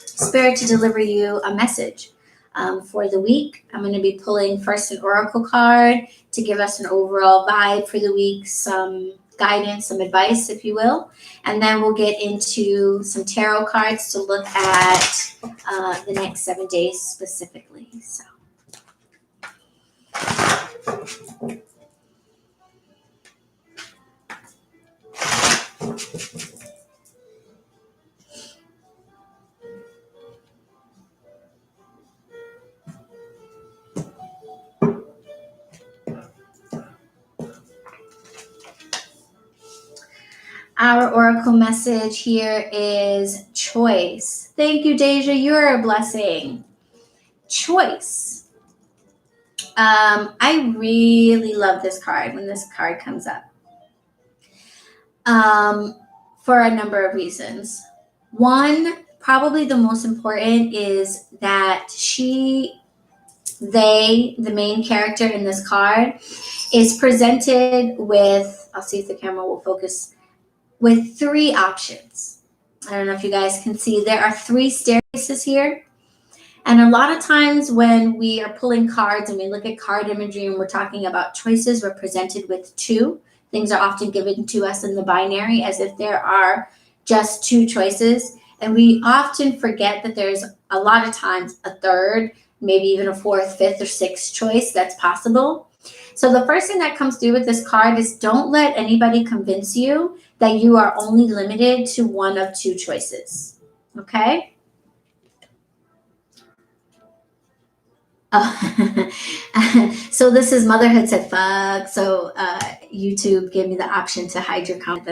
Spirit to deliver you a message for the week. I'm going to be pulling first an oracle card to give us an overall vibe for the week, some guidance, some advice, if you will. And then we'll get into some tarot cards to look at the next 7 days specifically. So. Our oracle message here is choice. Thank you, Deja. You're a blessing. Choice. I really love this card when this card comes up for a number of reasons. One, probably the most important, is that they, the main character in this card, is presented with, I'll see if the camera will focus, with 3 options. I don't know if you guys can see. There are 3 staircases here. And a lot of times when we are pulling cards and we look at card imagery and we're talking about choices, we're presented with 2. Things are often given to us in the binary as if there are just 2 choices. And we often forget that there's a lot of times a third, maybe even a 4th, 5th, or 6th choice that's possible. So the first thing that comes through with this card is don't let anybody convince you that you are only limited to one of 2 choices, okay? So this is Motherhood Said Fuck. So YouTube gave me the option to hide your comment.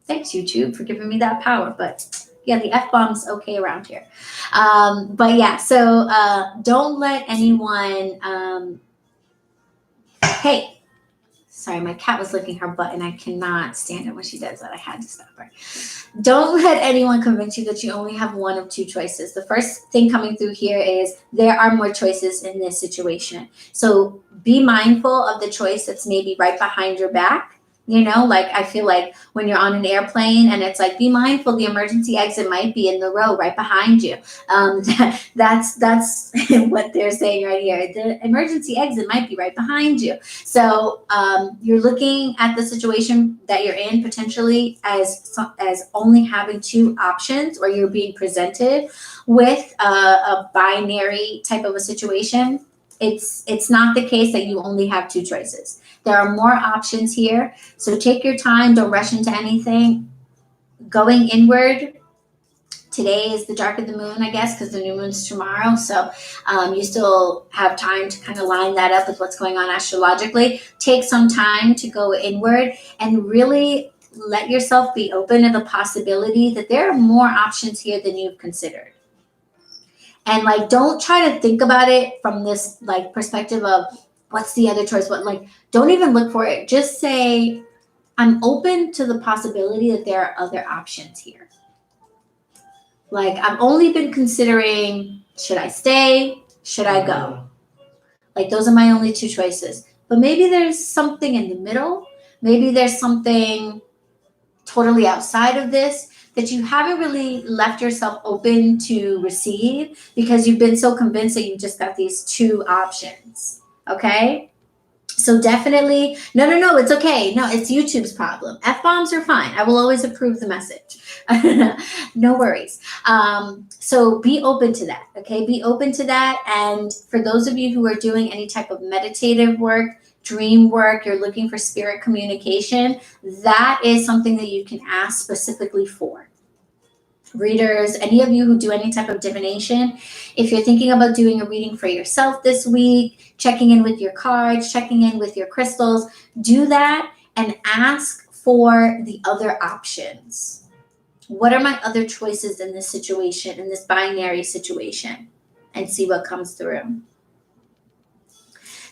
Thanks, YouTube, for giving me that power. But yeah, the F-bomb's okay around here. But yeah, so don't let anyone... Hey, sorry, my cat was licking her butt and I cannot stand it when she does that. I had to stop her. Don't let anyone convince you that you only have one of 2 choices. The first thing coming through here is there are more choices in this situation. So be mindful of the choice that's maybe right behind your back. Like I feel like when you're on an airplane and it's like, be mindful, the emergency exit might be in the row right behind you. That's what they're saying right here. The emergency exit might be right behind you. So you're looking at the situation that you're in potentially as only having 2 options, or you're being presented with a binary type of a situation. It's not the case that you only have 2 choices. There are more options here. So take your time. Don't rush into anything. Going inward. Today is the dark of the moon, I guess, because the new moon's tomorrow. So you still have time to kind of line that up with what's going on astrologically. Take some time to go inward and really let yourself be open to the possibility that there are more options here than you've considered. And don't try to think about it from this perspective of what's the other choice? Don't even look for it. Just say, I'm open to the possibility that there are other options here. I've only been considering, should I stay? Should I go? Those are my only 2 choices. But maybe there's something in the middle. Maybe there's something totally outside of this that you haven't really left yourself open to receive because you've been so convinced that you just got these 2 options. Okay? So definitely, no, it's okay. No, it's YouTube's problem. F-bombs are fine. I will always approve the message. No worries. So be open to that, okay? Be open to that. And for those of you who are doing any type of meditative work, dream work, you're looking for spirit communication, that is something that you can ask specifically for. Readers, any of you who do any type of divination, if you're thinking about doing a reading for yourself this week, checking in with your cards, checking in with your crystals, do that and ask for the other options. What are my other choices in this situation, in this binary situation? And see what comes through.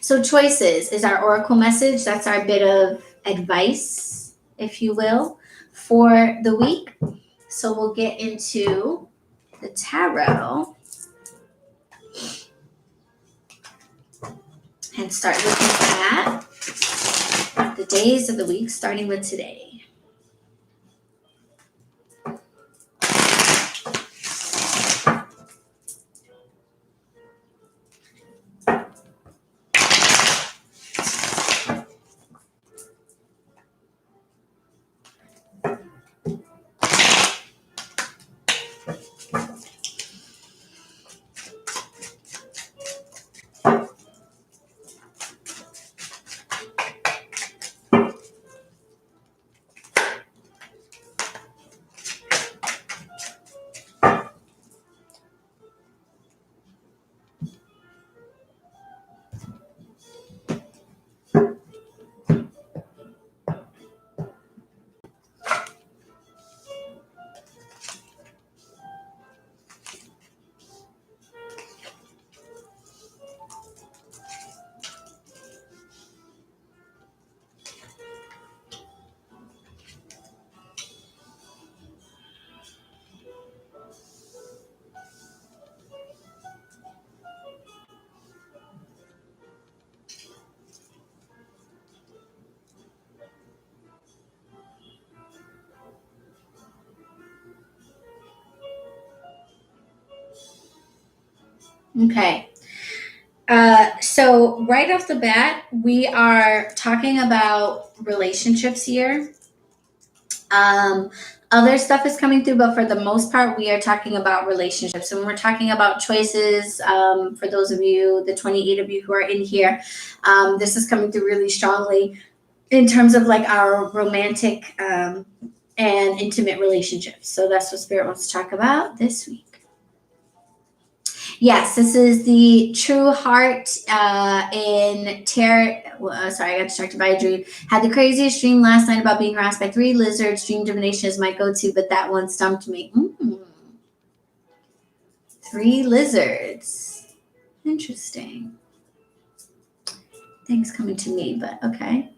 So choices is our oracle message. That's our bit of advice, if you will, for the week. So we'll get into the tarot and start looking at the days of the week, starting with today. Okay. So right off the bat, we are talking about relationships here. Other stuff is coming through, but for the most part, we are talking about relationships. And when we're talking about choices, for those of you, the 28 of you who are in here, this is coming through really strongly in terms of like our romantic and intimate relationships. So that's what Spirit wants to talk about this week. Yes, this is the true heart in tarot. Sorry, I got distracted by a dream. Had the craziest dream last night about being harassed by 3 lizards. Dream divination is my go-to, but that one stumped me. 3 lizards. Interesting. Things coming to me, but okay.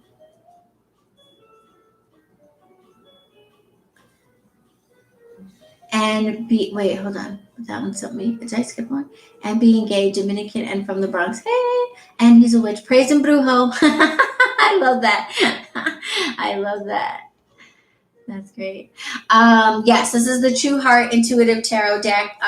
And wait, hold on. That one stumped me. Did I skip one? And being gay, Dominican, and from the Bronx. Hey, and he's a witch. Praise and brujo. I love that. I love that. That's great. Yes, this is the True Heart Intuitive Tarot deck.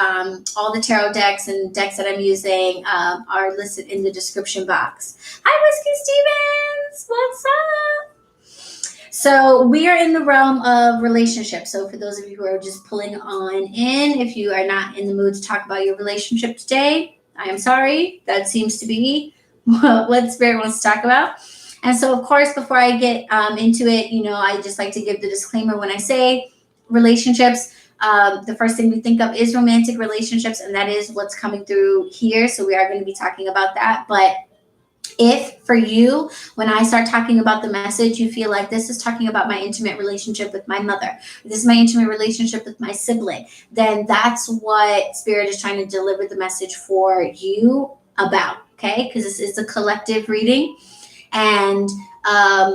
All the tarot decks and decks that I'm using are listed in the description box. Hi, Whiskey Stevens. What's up? So we are in the realm of relationships. So for those of you who are just pulling on in, if you are not in the mood to talk about your relationship today, I am sorry. That seems to be what Spirit wants to talk about. And so, of course, before I get into it, I just like to give the disclaimer when I say relationships. The first thing we think of is romantic relationships, and that is what's coming through here. So we are going to be talking about that. But if for you, when I start talking about the message, you feel like this is talking about my intimate relationship with my mother, this is my intimate relationship with my sibling, then that's what Spirit is trying to deliver the message for you about, okay? Because this is a collective reading. And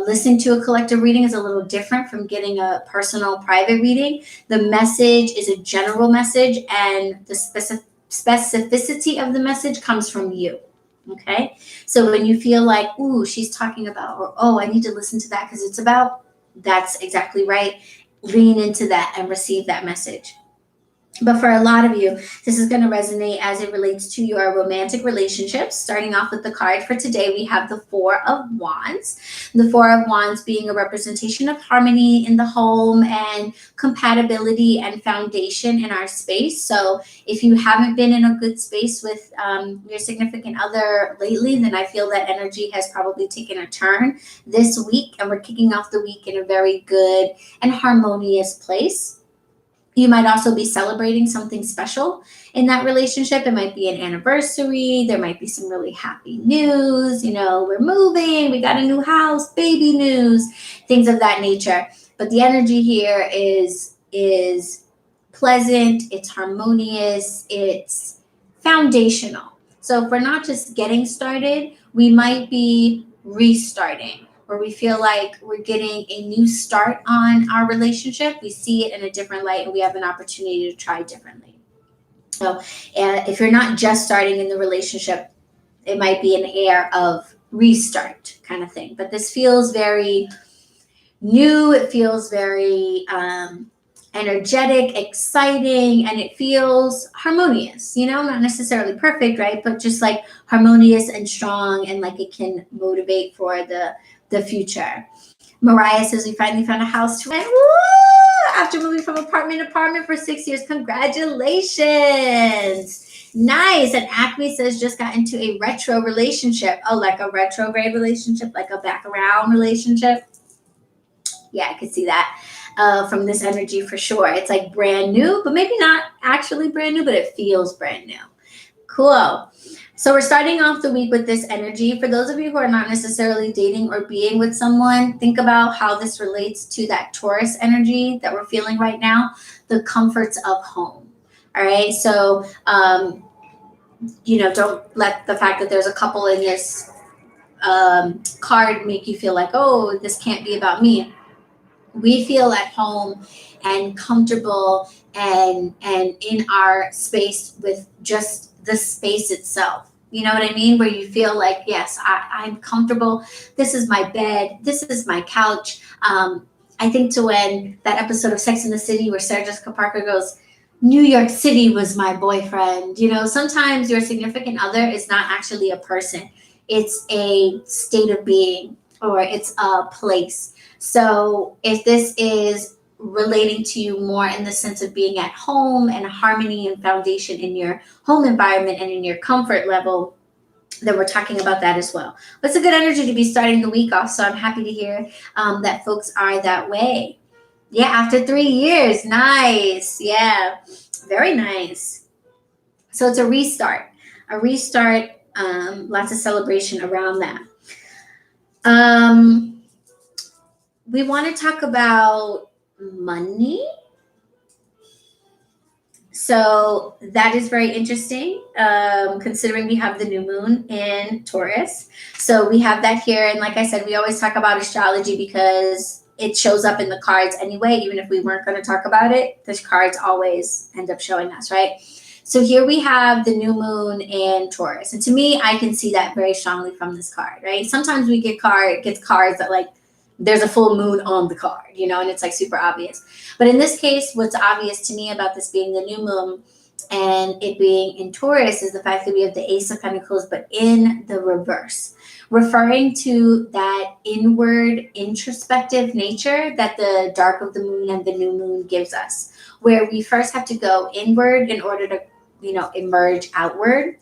listening to a collective reading is a little different from getting a personal private reading. The message is a general message, and the specificity of the message comes from you. Okay, so when you feel like, ooh, she's talking about, or oh, I need to listen to that because it's about, that's exactly right. Lean into that and receive that message. But for a lot of you, this is going to resonate as it relates to your romantic relationships. Starting off with the card for today, we have the 4 of Wands. The 4 of Wands being a representation of harmony in the home and compatibility and foundation in our space. So if you haven't been in a good space with your significant other lately, then I feel that energy has probably taken a turn this week, and we're kicking off the week in a very good and harmonious place. You might also be celebrating something special in that relationship. It might be an anniversary. There might be some really happy news. We're moving. We got a new house, baby news, things of that nature. But the energy here is pleasant, it's harmonious, it's foundational. So if we're not just getting started, we might be restarting, where we feel like we're getting a new start on our relationship. We see it in a different light and we have an opportunity to try differently. So if you're not just starting in the relationship, it might be an air of restart kind of thing. But this feels very new. It feels very energetic, exciting, and it feels harmonious, not necessarily perfect, right? But just like harmonious and strong, and like it can motivate for the future. Mariah says we finally found a house to rent. Woo! After moving from apartment to apartment for 6 years. Congratulations. Nice. And Acme says just got into a retro relationship. Oh, like a retrograde relationship, like a back around relationship. Yeah, I could see that from this energy for sure. It's like brand new, but maybe not actually brand new, but it feels brand new. Cool. So we're starting off the week with this energy. For those of you who are not necessarily dating or being with someone, think about how this relates to that Taurus energy that we're feeling right now, the comforts of home. All right. So, don't let the fact that there's a couple in this card make you feel like, oh, this can't be about me. We feel at home and comfortable and in our space with just the space itself. You know what I mean? Where you feel like, yes, I'm comfortable. This is my bed. This is my couch. I think to when that episode of Sex and the City where Sarah Jessica Parker goes, New York City was my boyfriend. Sometimes your significant other is not actually a person. It's a state of being, or it's a place. So if this is relating to you more in the sense of being at home and harmony and foundation in your home environment and in your comfort level, then we're talking about that as well. But it's a good energy to be starting the week off. So I'm happy to hear that folks are that way. Yeah, after 3 years. Nice. Yeah, very nice. So it's a restart. Lots of celebration around that. We want to talk about money. So that is very interesting, considering we have the new moon in Taurus. So we have that here. And like I said, we always talk about astrology because it shows up in the cards anyway. Even if we weren't going to talk about it, the cards always end up showing us, right? So here we have the new moon in Taurus. And to me, I can see that very strongly from this card, right? Sometimes we get cards that like, there's a full moon on the card, and it's like super obvious. But in this case, what's obvious to me about this being the new moon and it being in Taurus is the fact that we have the Ace of Pentacles, but in the reverse, referring to that inward introspective nature that the dark of the moon and the new moon gives us, where we first have to go inward in order to, emerge outward.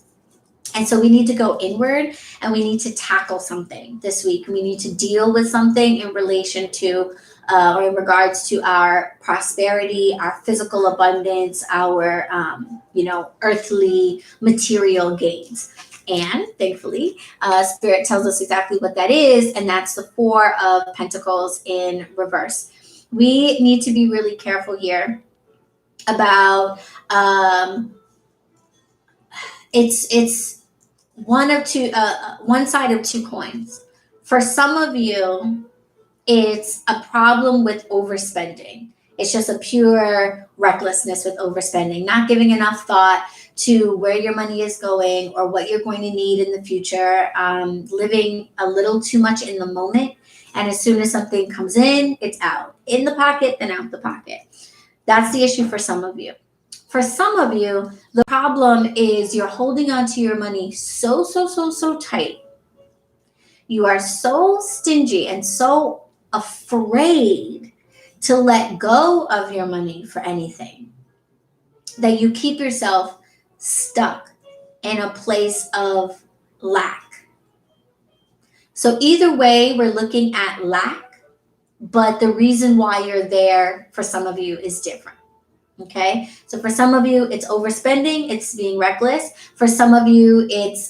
And so we need to go inward and we need to tackle something this week. We need to deal with something in relation to or in regards to our prosperity, our physical abundance, our, earthly material gains. And thankfully, Spirit tells us exactly what that is. And that's the Four of Pentacles in reverse. We need to be really careful here about it's one side of two coins. For some of you, it's a problem with overspending. It's just a pure recklessness with overspending, not giving enough thought to where your money is going or what you're going to need in the future, living a little too much in the moment. And as soon as something comes in the pocket, then out the pocket. That's the issue for some of you. For some of you, the problem is you're holding on to your money so tight. You are so stingy and so afraid to let go of your money for anything that you keep yourself stuck in a place of lack. So either way, we're looking at lack, but the reason why you're there for some of you is different. Okay, so for some of you, it's overspending, it's being reckless. For some of you, it's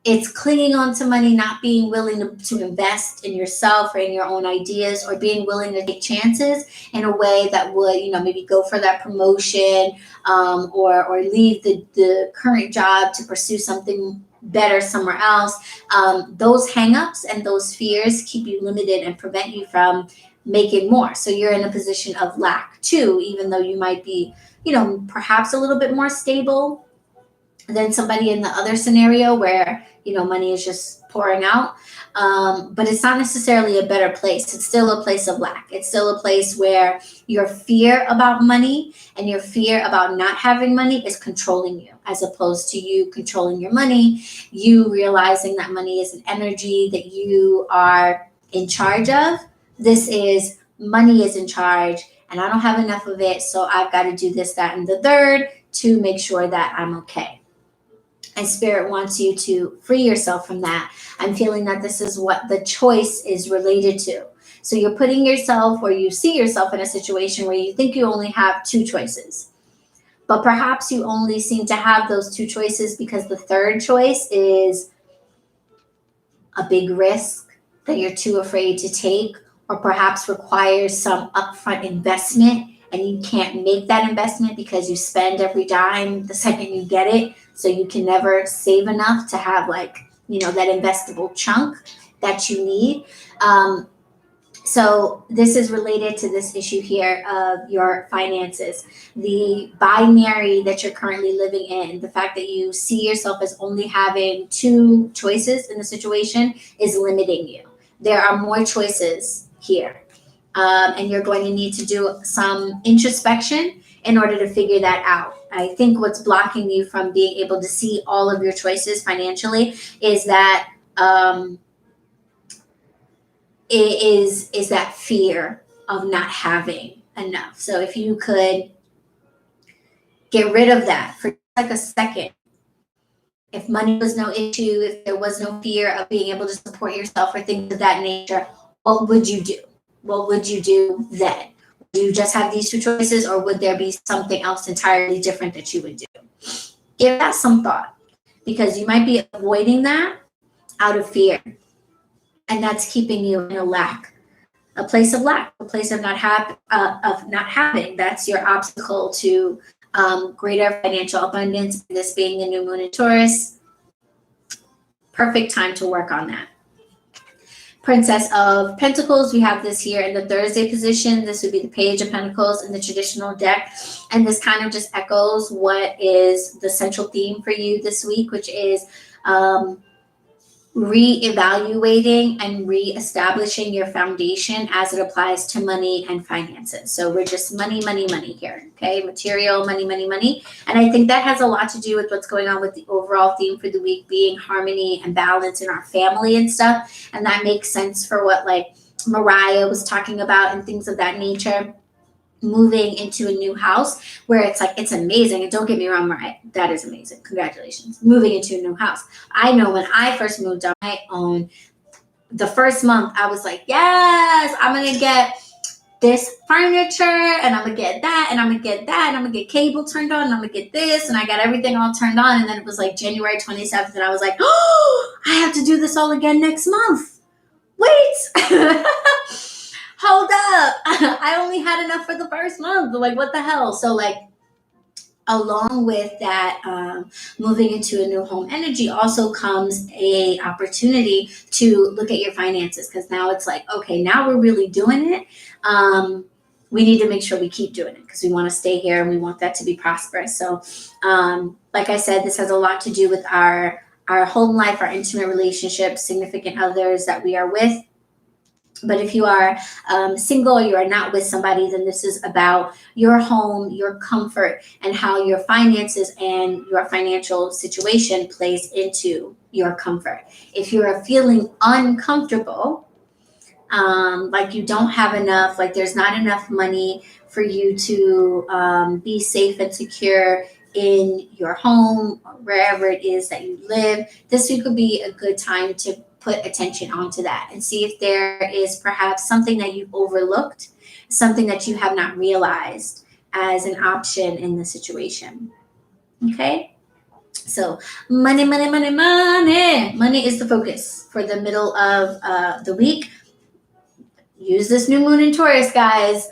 It's clinging on to money, not being willing to invest in yourself or in your own ideas, or being willing to take chances in a way that would, maybe go for that promotion, or leave the current job to pursue something better somewhere else. Those hangups and those fears keep you limited and prevent you from making more. So you're in a position of lack too, even though you might be, perhaps a little bit more stable than somebody in the other scenario where money is just pouring out. But it's not necessarily a better place. It's still a place of lack. It's still a place where your fear about money and your fear about not having money is controlling you, as opposed to you controlling your money, you realizing that money is an energy that you are in charge of. This is money is in charge, and I don't have enough of it, so I've got to do this, that, and the third to make sure that I'm okay. And Spirit wants you to free yourself from that. I'm feeling that this is what the choice is related to. So you're putting yourself, or you see yourself in a situation where you think you only have two choices. But perhaps you only seem to have those two choices because the third choice is a big risk that you're too afraid to take, or perhaps requires some upfront investment, and you can't make that investment because you spend every dime the second you get it. So you can never save enough to have that investable chunk that you need. So this is related to this issue here of your finances, the binary that you're currently living in, the fact that you see yourself as only having two choices in the situation is limiting you. There are more choices here, and you're going to need to do some introspection in order to figure that out. I think what's blocking you from being able to see all of your choices financially is that is that fear of not having enough. So if you could get rid of that for like a second, if money was no issue, if there was no fear of being able to support yourself or things of that nature, what would you do? What would you do then? Would you just have these two choices, or would there be something else entirely different that you would do? Give that some thought, because you might be avoiding that out of fear. And that's keeping you in a place of lack, a place of not having. That's your obstacle to greater financial abundance. This being the new moon in Taurus, perfect time to work on that. Princess of Pentacles, we have this here in the Thursday position. This would be the Page of Pentacles in the traditional deck. And this kind of just echoes what is the central theme for you this week, which is reevaluating and reestablishing your foundation as it applies to money and finances. So we're just money here, okay? Material, money. And I think that has a lot to do with what's going on with the overall theme for the week being harmony and balance in our family and stuff. And that makes sense for what Mariah was talking about and things of that nature. Moving into a new house where it's amazing. And don't get me wrong, Mariah, that is amazing. Congratulations. Moving into a new house. I know when I first moved on my own, the first month I was like, yes, I'm going to get this furniture and I'm going to get that and I'm going to get that and I'm going to get cable turned on and I'm going to get this. And I got everything all turned on. And then it was January 27th and I was like, oh, I have to do this all again next month. Wait. Hold up. I only had enough for the first month. What the hell? So along with that, moving into a new home energy also comes a opportunity to look at your finances, because now it's okay, now we're really doing it. We need to make sure we keep doing it because we want to stay here and we want that to be prosperous. So like I said, this has a lot to do with our home life, our intimate relationships, significant others that we are with. But if you are single or you are not with somebody, then this is about your home, your comfort, and how your finances and your financial situation plays into your comfort. If you are feeling uncomfortable, you don't have enough, there's not enough money for you to be safe and secure in your home, or wherever it is that you live, this week would be a good time to put attention onto that and see if there is perhaps something that you've overlooked, something that you have not realized as an option in the situation. Okay? So money, money, money, money. Money is the focus for the middle of the week. Use this new moon in Taurus, guys,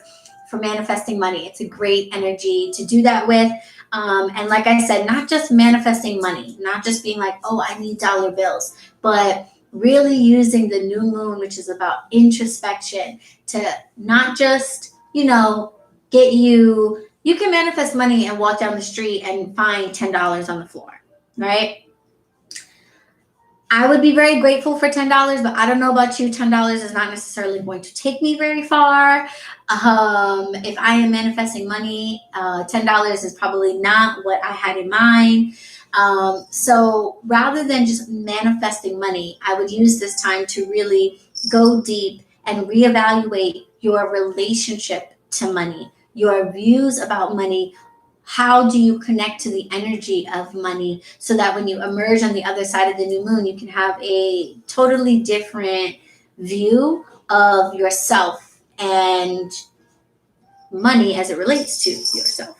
for manifesting money. It's a great energy to do that with. And like I said, not just manifesting money, not just being like, oh, I need dollar bills, but really using the new moon, which is about introspection, to not just, get you can manifest money and walk down the street and find $10 on the floor, right? I would be very grateful for $10, but I don't know about you. $10 is not necessarily going to take me very far. If I am manifesting money, $10 is probably not what I had in mind. So rather than just manifesting money, I would use this time to really go deep and reevaluate your relationship to money, your views about money. How do you connect to the energy of money so that when you emerge on the other side of the new moon, you can have a totally different view of yourself and money as it relates to yourself?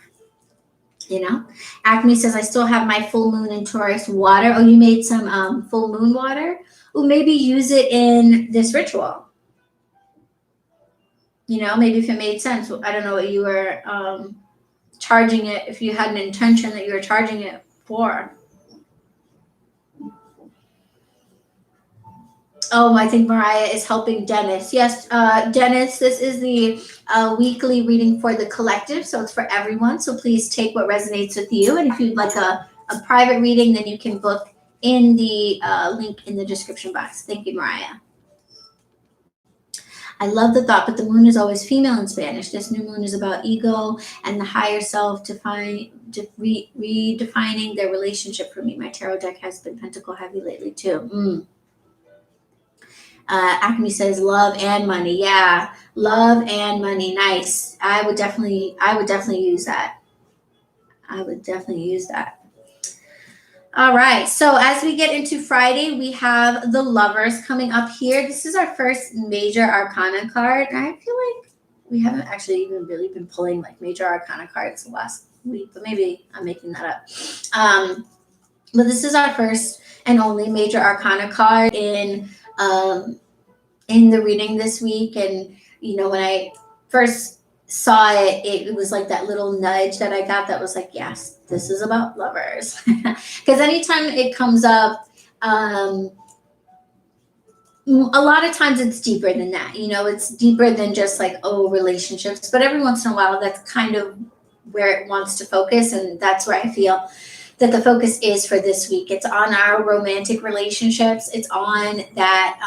Acme says, I still have my full moon in Taurus water. Oh, you made some full moon water? Oh, maybe use it in this ritual. Maybe if it made sense. I don't know what you were charging it, if you had an intention that you were charging it for. Oh, I think Mariah is helping Dennis. Yes, Dennis, this is the weekly reading for the collective, so it's for everyone. So please take what resonates with you. And if you'd like a private reading, then you can book in the link in the description box. Thank you, Mariah. I love the thought, but the moon is always female in Spanish. This new moon is about ego and the higher self, redefining their relationship for me. My tarot deck has been pentacle heavy lately too. Acme says love and money. Yeah, love and money. Nice. I would definitely use that. All right. So as we get into Friday, we have the Lovers coming up here. This is our first major arcana card. And I feel like we haven't actually even really been pulling like major arcana cards the last week, but maybe I'm making that up. But this is our first and only major arcana card in the reading this week. And, when I first saw it, it was like that little nudge that I got that was like, yes, this is about lovers. Because anytime it comes up, a lot of times it's deeper than that. It's deeper than just like, oh, relationships. But every once in a while, that's kind of where it wants to focus. And that's where I feel that the focus is for this week. It's on our romantic relationships. It's on that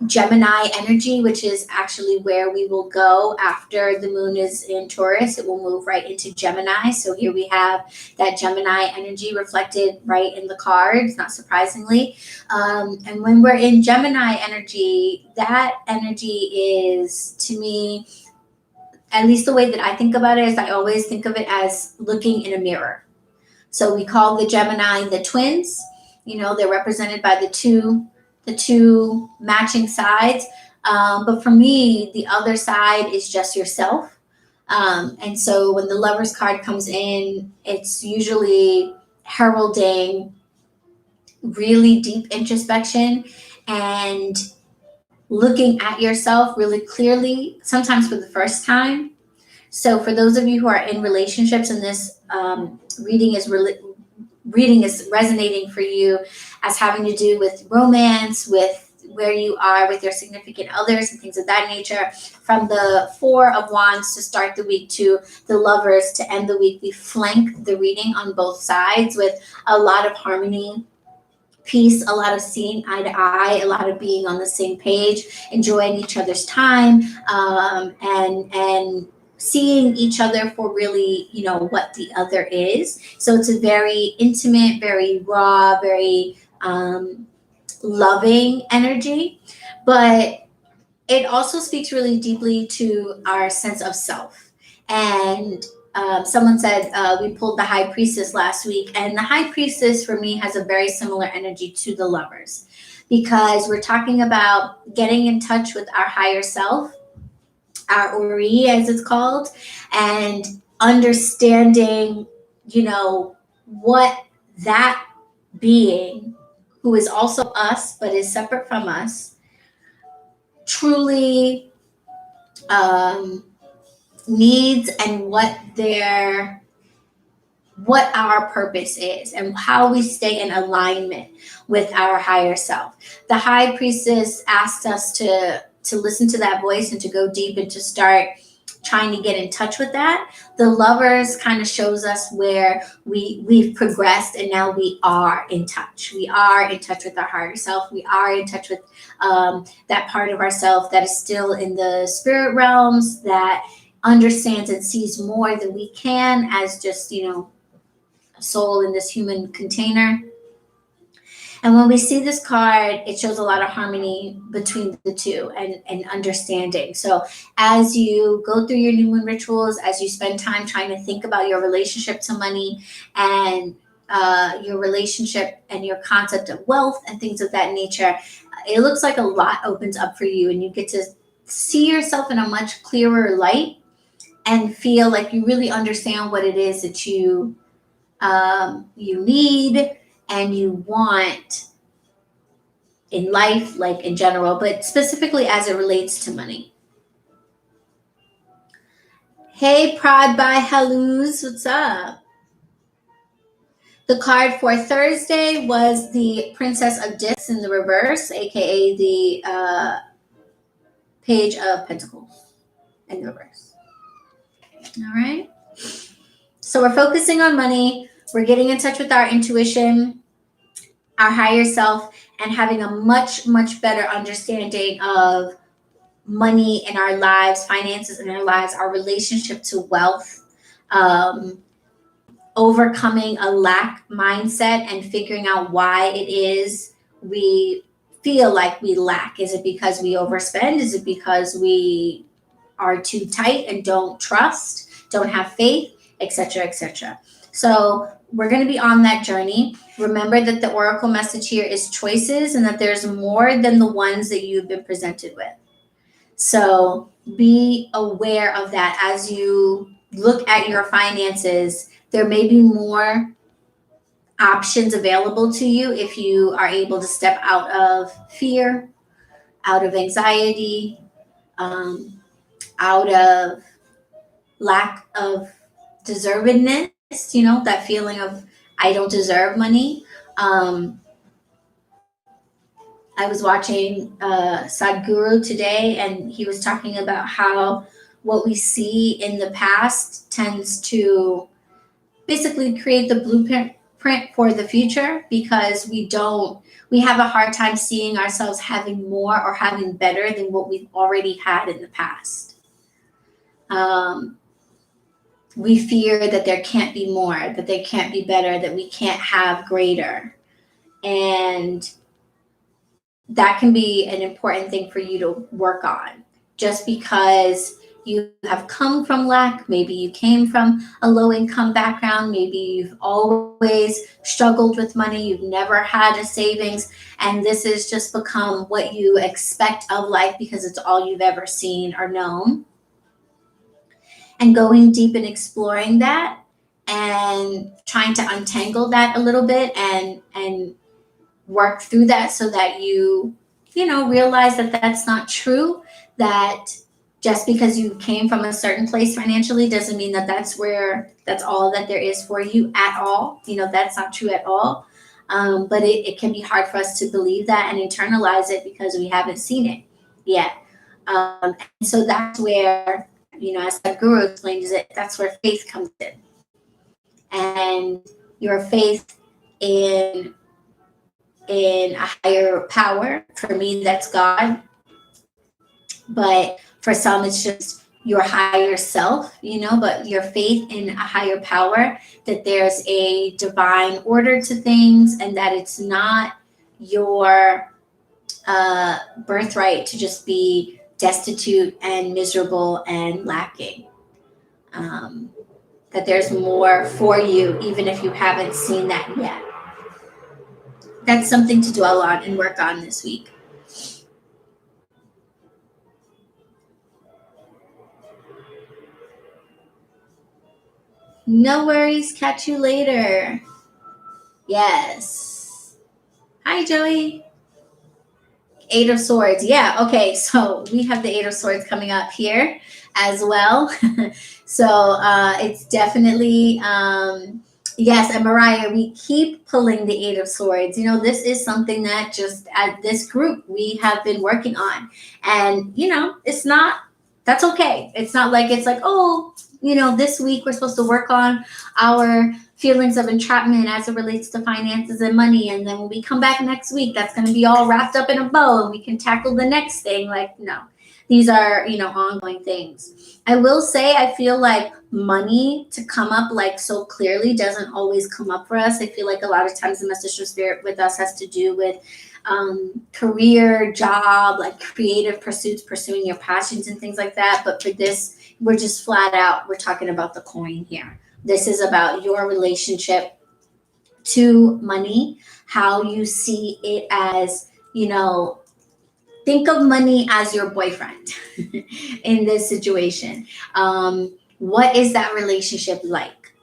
Gemini energy, which is actually where we will go after the moon is in Taurus. It will move right into Gemini. So here we have that Gemini energy reflected right in the cards, not surprisingly. And when we're in Gemini energy, that energy is, to me, at least the way that I think about it, is I always think of it as looking in a mirror. So we call the Gemini the twins. They're represented by the two matching sides. But for me, the other side is just yourself. And so when the Lovers card comes in, it's usually heralding really deep introspection and looking at yourself really clearly, sometimes for the first time. So for those of you who are in relationships and this reading is resonating for you as having to do with romance, with where you are with your significant others and things of that nature, from the Four of Wands to start the week to the Lovers to end the week, we flank the reading on both sides with a lot of harmony, peace, a lot of seeing eye to eye, a lot of being on the same page, enjoying each other's time, and seeing each other for really, what the other is. So it's a very intimate, very raw, very loving energy, but it also speaks really deeply to our sense of self. And someone said we pulled the High Priestess last week, and the High Priestess for me has a very similar energy to the Lovers, because we're talking about getting in touch with our higher self, our Ori as it's called, and understanding, what that being who is also us but is separate from us truly needs and what our purpose is and how we stay in alignment with our higher self. The high priestess asked us to listen to that voice and to go deep and to start trying to get in touch with that. The lovers kind of shows us where we've progressed and now we are in touch. We are in touch with our higher self. We are in touch with that part of ourself that is still in the spirit realms, that understands and sees more than we can as just, a soul in this human container. And when we see this card, it shows a lot of harmony between the two and understanding. So as you go through your new moon rituals, as you spend time trying to think about your relationship to money and your relationship and your concept of wealth and things of that nature, it looks like a lot opens up for you and you get to see yourself in a much clearer light and feel like you really understand what it is that you need and you want in life, like in general, but specifically as it relates to money. Hey, Prod by Halloos, what's up? The card for Thursday was the Princess of Discs in the reverse, aka the Page of Pentacles in the reverse. All right. So we're focusing on money. We're getting in touch with our intuition, our higher self, and having a much, much better understanding of money in our lives, finances in our lives, our relationship to wealth, overcoming a lack mindset and figuring out why it is we feel like we lack. Is it because we overspend? Is it because we are too tight and don't trust, don't have faith, etc., etc.? So we're going to be on that journey. Remember that the oracle message here is choices and that there's more than the ones that you've been presented with. So be aware of that as you look at your finances. There may be more options available to you if you are able to step out of fear, out of anxiety, out of lack of deservedness, that feeling of I don't deserve money. I was watching Sadhguru today, and he was talking about how what we see in the past tends to basically create the blueprint for the future, because we have a hard time seeing ourselves having more or having better than what we've already had in the past. We fear that there can't be more, that there can't be better, that we can't have greater. And that can be an important thing for you to work on. Just because you have come from lack, maybe you came from a low income background, maybe you've always struggled with money, you've never had a savings, and this has just become what you expect of life because it's all you've ever seen or known. And going deep and exploring that and trying to untangle that a little bit and work through that so that you realize that that's not true, that just because you came from a certain place financially doesn't mean that that's all that there is for you at all. That's not true at all. But it can be hard for us to believe that and internalize it because we haven't seen it yet. And so that's where, as the guru explains it, that's where faith comes in. And your faith in a higher power. For me, that's God. But for some, it's just your higher self, but your faith in a higher power, that there's a divine order to things and that it's not your birthright to just be destitute and miserable and lacking. That there's more for you, even if you haven't seen that yet. That's something to dwell on and work on this week. No worries. Catch you later. Yes. Hi, Joey. Eight of Swords. Yeah. Okay. So we have the Eight of Swords coming up here as well. So it's definitely, yes. And Mariah, we keep pulling the Eight of Swords. You know, this is something that just at this group we have been working on. And, you know, it's not, that's okay. It's not like it's like, oh, you know, this week we're supposed to work on our feelings of entrapment as it relates to finances and money. And then when we come back next week, that's going to be all wrapped up in a bow and we can tackle the next thing. Like, no, these are, you know, ongoing things. I will say, I feel like money to come up like so clearly doesn't always come up for us. I feel like a lot of times the message of spirit with us has to do with career, job, like creative pursuits, pursuing your passions and things like that. But for this, we're just flat out, we're talking about the coin here. This is about your relationship to money, how you see it as, you know, think of money as your boyfriend in this situation. What is that relationship like?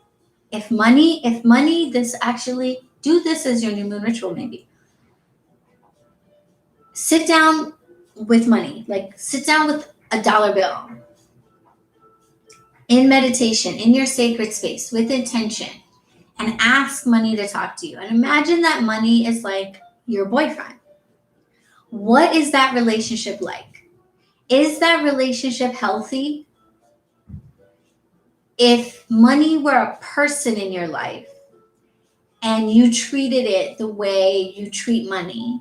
If money, this actually, do this as your new moon ritual maybe. Sit down with money, like sit down with a dollar bill in meditation, in your sacred space with intention, and ask money to talk to you. And imagine that money is like your boyfriend. What is that relationship like? Is that relationship healthy? If money were a person in your life and you treated it the way you treat money,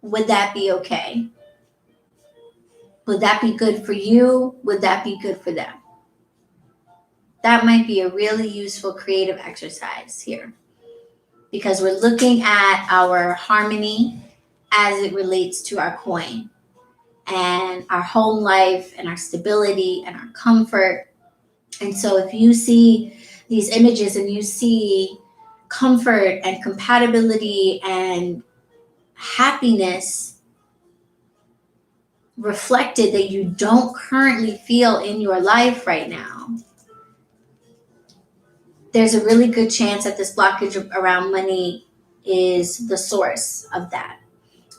would that be okay? Would that be good for you? Would that be good for them? That might be a really useful creative exercise here, because we're looking at our harmony as it relates to our coin and our home life and our stability and our comfort. And so if you see these images and you see comfort and compatibility and happiness reflected that you don't currently feel in your life right now, there's a really good chance that this blockage around money is the source of that.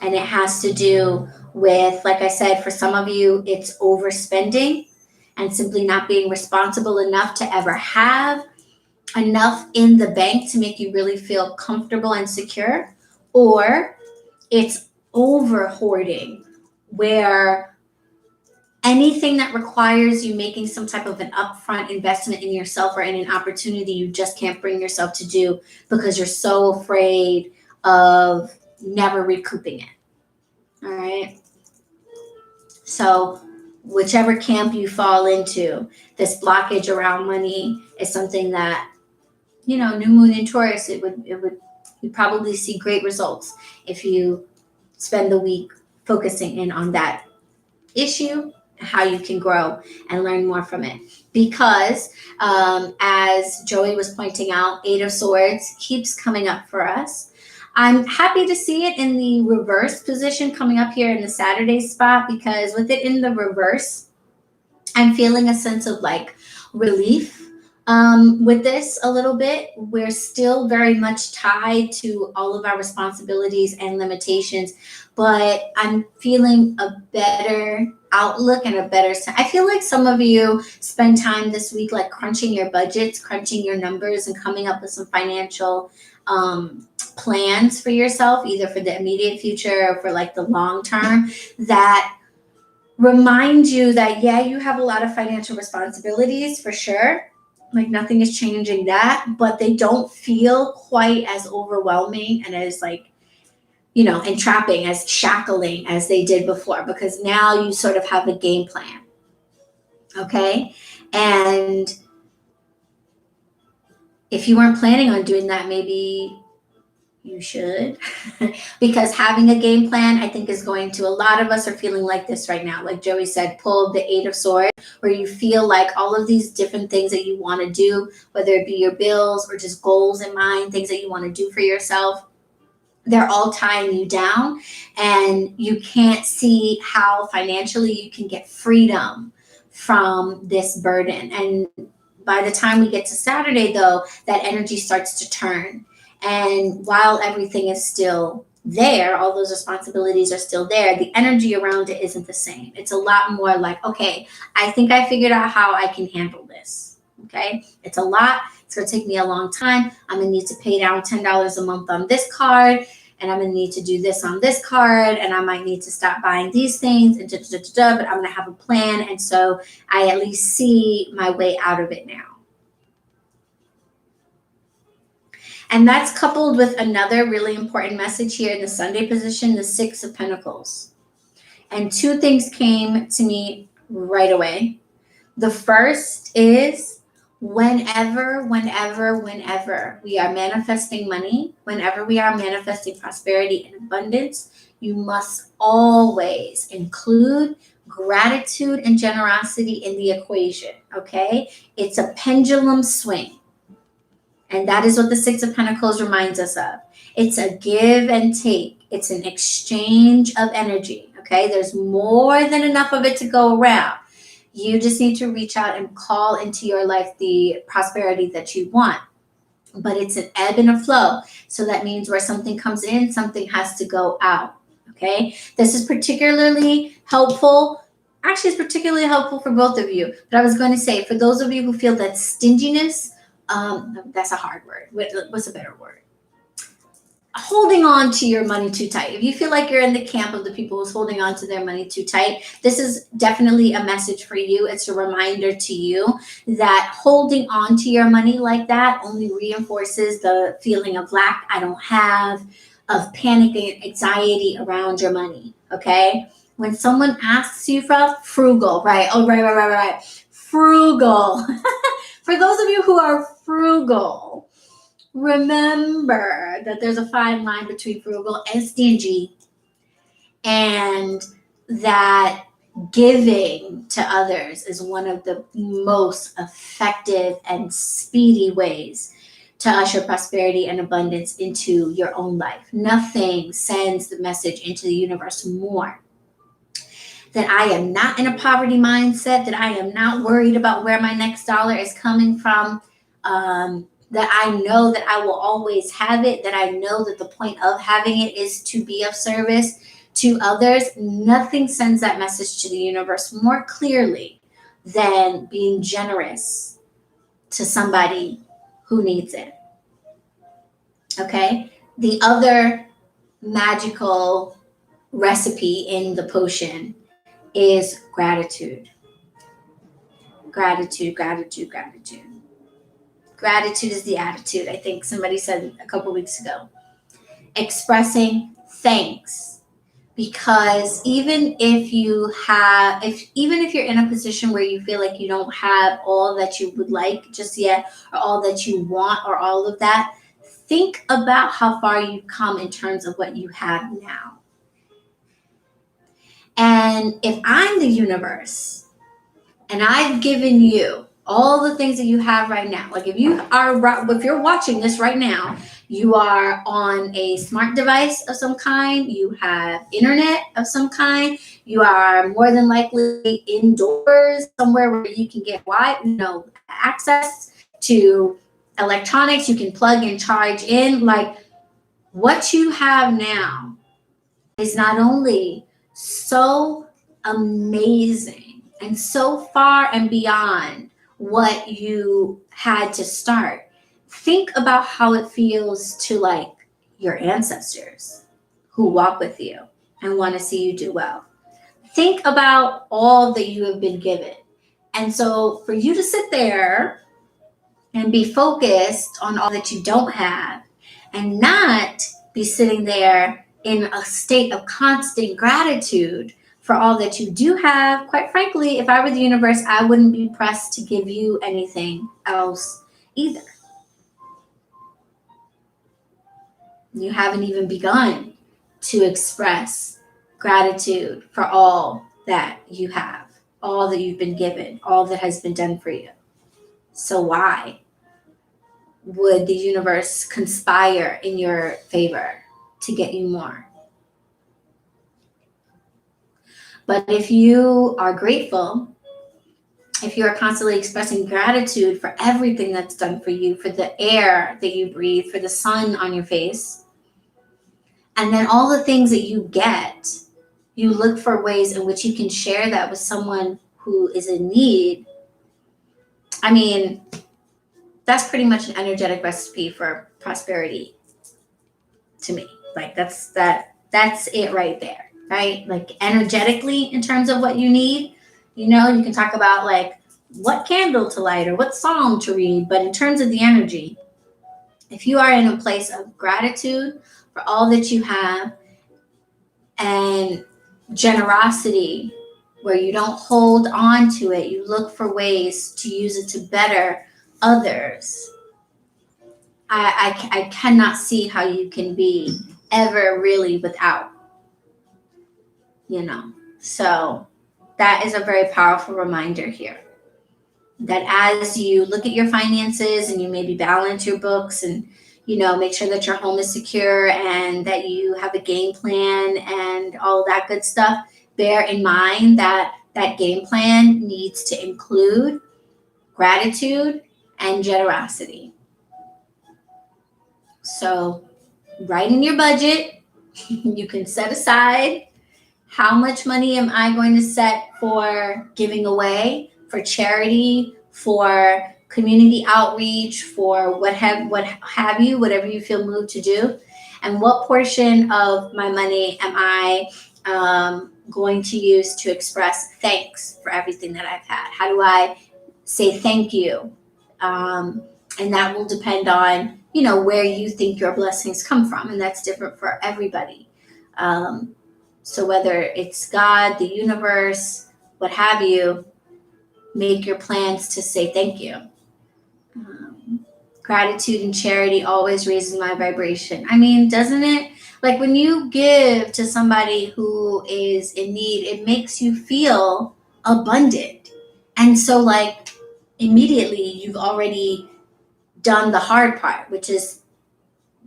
And it has to do with, like I said, for some of you, it's overspending and simply not being responsible enough to ever have enough in the bank to make you really feel comfortable and secure. Or it's over hoarding, where anything that requires you making some type of an upfront investment in yourself or in an opportunity you just can't bring yourself to do because you're so afraid of never recouping it. All right. So whichever camp you fall into, this blockage around money is something that, you know, new moon in Taurus, you'd probably see great results if you spend the week focusing in on that issue, how you can grow and learn more from it. Because as Joey was pointing out, Eight of Swords keeps coming up for us. I'm happy to see it in the reverse position coming up here in the Saturday spot, because with it in the reverse, I'm feeling a sense of like relief with this a little bit. We're still very much tied to all of our responsibilities and limitations, but I'm feeling a better outlook and a better sense. I feel like some of you spend time this week like crunching your budgets, crunching your numbers, and coming up with some financial plans for yourself, either for the immediate future or for like the long term, that remind you that, yeah, you have a lot of financial responsibilities for sure. Like nothing is changing that, but they don't feel quite as overwhelming and as like, you know, entrapping, as shackling as they did before, because now you sort of have a game plan. Okay. And if you weren't planning on doing that, maybe you should, because having a game plan, I think, is going to, a lot of us are feeling like this right now. Like Joey said, pull the Eight of Swords, where you feel like all of these different things that you want to do, whether it be your bills or just goals in mind, things that you want to do for yourself, they're all tying you down, and you can't see how financially you can get freedom from this burden. And by the time we get to Saturday, though, that energy starts to turn. And while everything is still there, all those responsibilities are still there, the energy around it isn't the same. It's a lot more like, okay, I think I figured out how I can handle this. Okay, it's a lot. It's going to take me a long time. I'm going to need to pay down $10 a month on this card, and I'm going to need to do this on this card, and I might need to stop buying these things, and but I'm going to have a plan. And so I at least see my way out of it now. And that's coupled with another really important message here in the Sunday position, the Six of Pentacles. And two things came to me right away. The first is whenever we are manifesting money, whenever we are manifesting prosperity and abundance, you must always include gratitude and generosity in the equation, okay? It's a pendulum swing. And that is what the Six of Pentacles reminds us of. It's a give and take. It's an exchange of energy, okay? There's more than enough of it to go around. You just need to reach out and call into your life the prosperity that you want. But it's an ebb and a flow. So that means where something comes in, something has to go out, okay? This is particularly helpful. Actually, it's particularly helpful for both of you. But I was going to say, for those of you who feel that stinginess, that's a hard word. What's a better word? Holding on to your money too tight. If you feel like you're in the camp of the people who's holding on to their money too tight, this is definitely a message for you. It's a reminder to you that holding on to your money like that only reinforces the feeling of lack, I don't have, of panic and anxiety around your money, okay? When someone asks you for frugal, right? Oh, right. Frugal. For those of you who are frugal, remember that there's a fine line between frugal and stingy, and that giving to others is one of the most effective and speedy ways to usher prosperity and abundance into your own life. Nothing sends the message into the universe more that I am not in a poverty mindset, that I am not worried about where my next dollar is coming from, that I know that I will always have it, that I know that the point of having it is to be of service to others. Nothing sends that message to the universe more clearly than being generous to somebody who needs it. Okay? The other magical recipe in the potion is gratitude. Gratitude is the attitude, I think somebody said a couple weeks ago. Expressing thanks. Because even if you're in a position where you feel like you don't have all that you would like just yet, or all that you want, or all of that, think about how far you've come in terms of what you have now. And if I'm the universe and I've given you all the things that you have right now, like if you're watching this right now, you are on a smart device of some kind, you have internet of some kind, you are more than likely indoors somewhere where you can get access to electronics, you can plug and charge in. Like, what you have now is not only so amazing and so far and beyond what you had to start. Think about how it feels to like your ancestors who walk with you and want to see you do well. Think about all that you have been given. And so for you to sit there and be focused on all that you don't have and not be sitting there in a state of constant gratitude for all that you do have. Quite frankly, if I were the universe, I wouldn't be pressed to give you anything else either. You haven't even begun to express gratitude for all that you have, all that you've been given, all that has been done for you. So why would the universe conspire in your favor to get you more? But if you are grateful if you are constantly expressing gratitude for everything that's done for you, for the air that you breathe, for the sun on your face, and then all the things that you get, you look for ways in which you can share that with someone who is in need. I mean, that's pretty much an energetic recipe for prosperity to me. Like that's it right there, right? Like energetically, in terms of what you need, you can talk about like what candle to light or what psalm to read, but in terms of the energy, if you are in a place of gratitude for all that you have and generosity, where you don't hold on to it, you look for ways to use it to better others, I cannot see how you can be ever really without, So that is a very powerful reminder here, that as you look at your finances and you maybe balance your books and, make sure that your home is secure and that you have a game plan and all that good stuff, bear in mind that that game plan needs to include gratitude and generosity. So write in your budget, you can set aside how much money am I going to set for giving away, for charity, for community outreach, for what have you, whatever you feel moved to do, and what portion of my money am I going to use to express thanks for everything that I've had. How do I say thank you? And that will depend on, where you think your blessings come from, and that's different for everybody. So whether it's God, the universe, what have you, make your plans to say thank you. Gratitude and charity always raises my vibration. I mean, doesn't it? Like when you give to somebody who is in need, it makes you feel abundant. And so like immediately you've already done the hard part, which is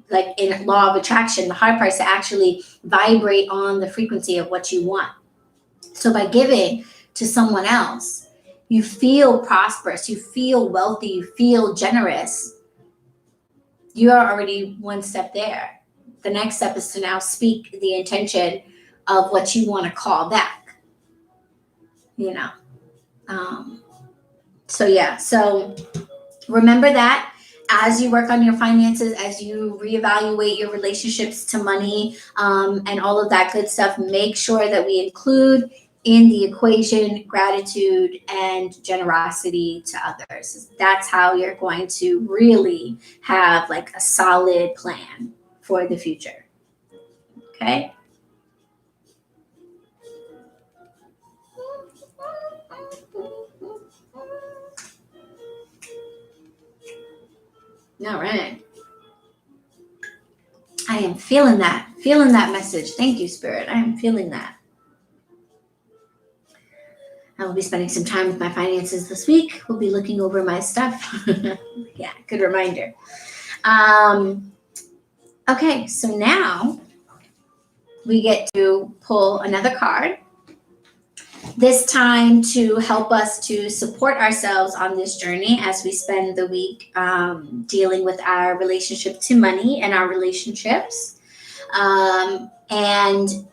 like in law of attraction, the hard part is to actually vibrate on the frequency of what you want. So by giving to someone else, you feel prosperous, you feel wealthy, you feel generous. You are already one step there. The next step is to now speak the intention of what you want to call back. So remember that as you work on your finances, as you reevaluate your relationships to money, and all of that good stuff, make sure that we include in the equation gratitude and generosity to others. That's how you're going to really have like a solid plan for the future. Okay? All right. I am feeling that message. Thank you, Spirit. I am feeling that. I will be spending some time with my finances this week. We'll be looking over my stuff. Yeah, good reminder. Okay, so now we get to pull another card. This time to help us to support ourselves on this journey as we spend the week dealing with our relationship to money and our relationships. And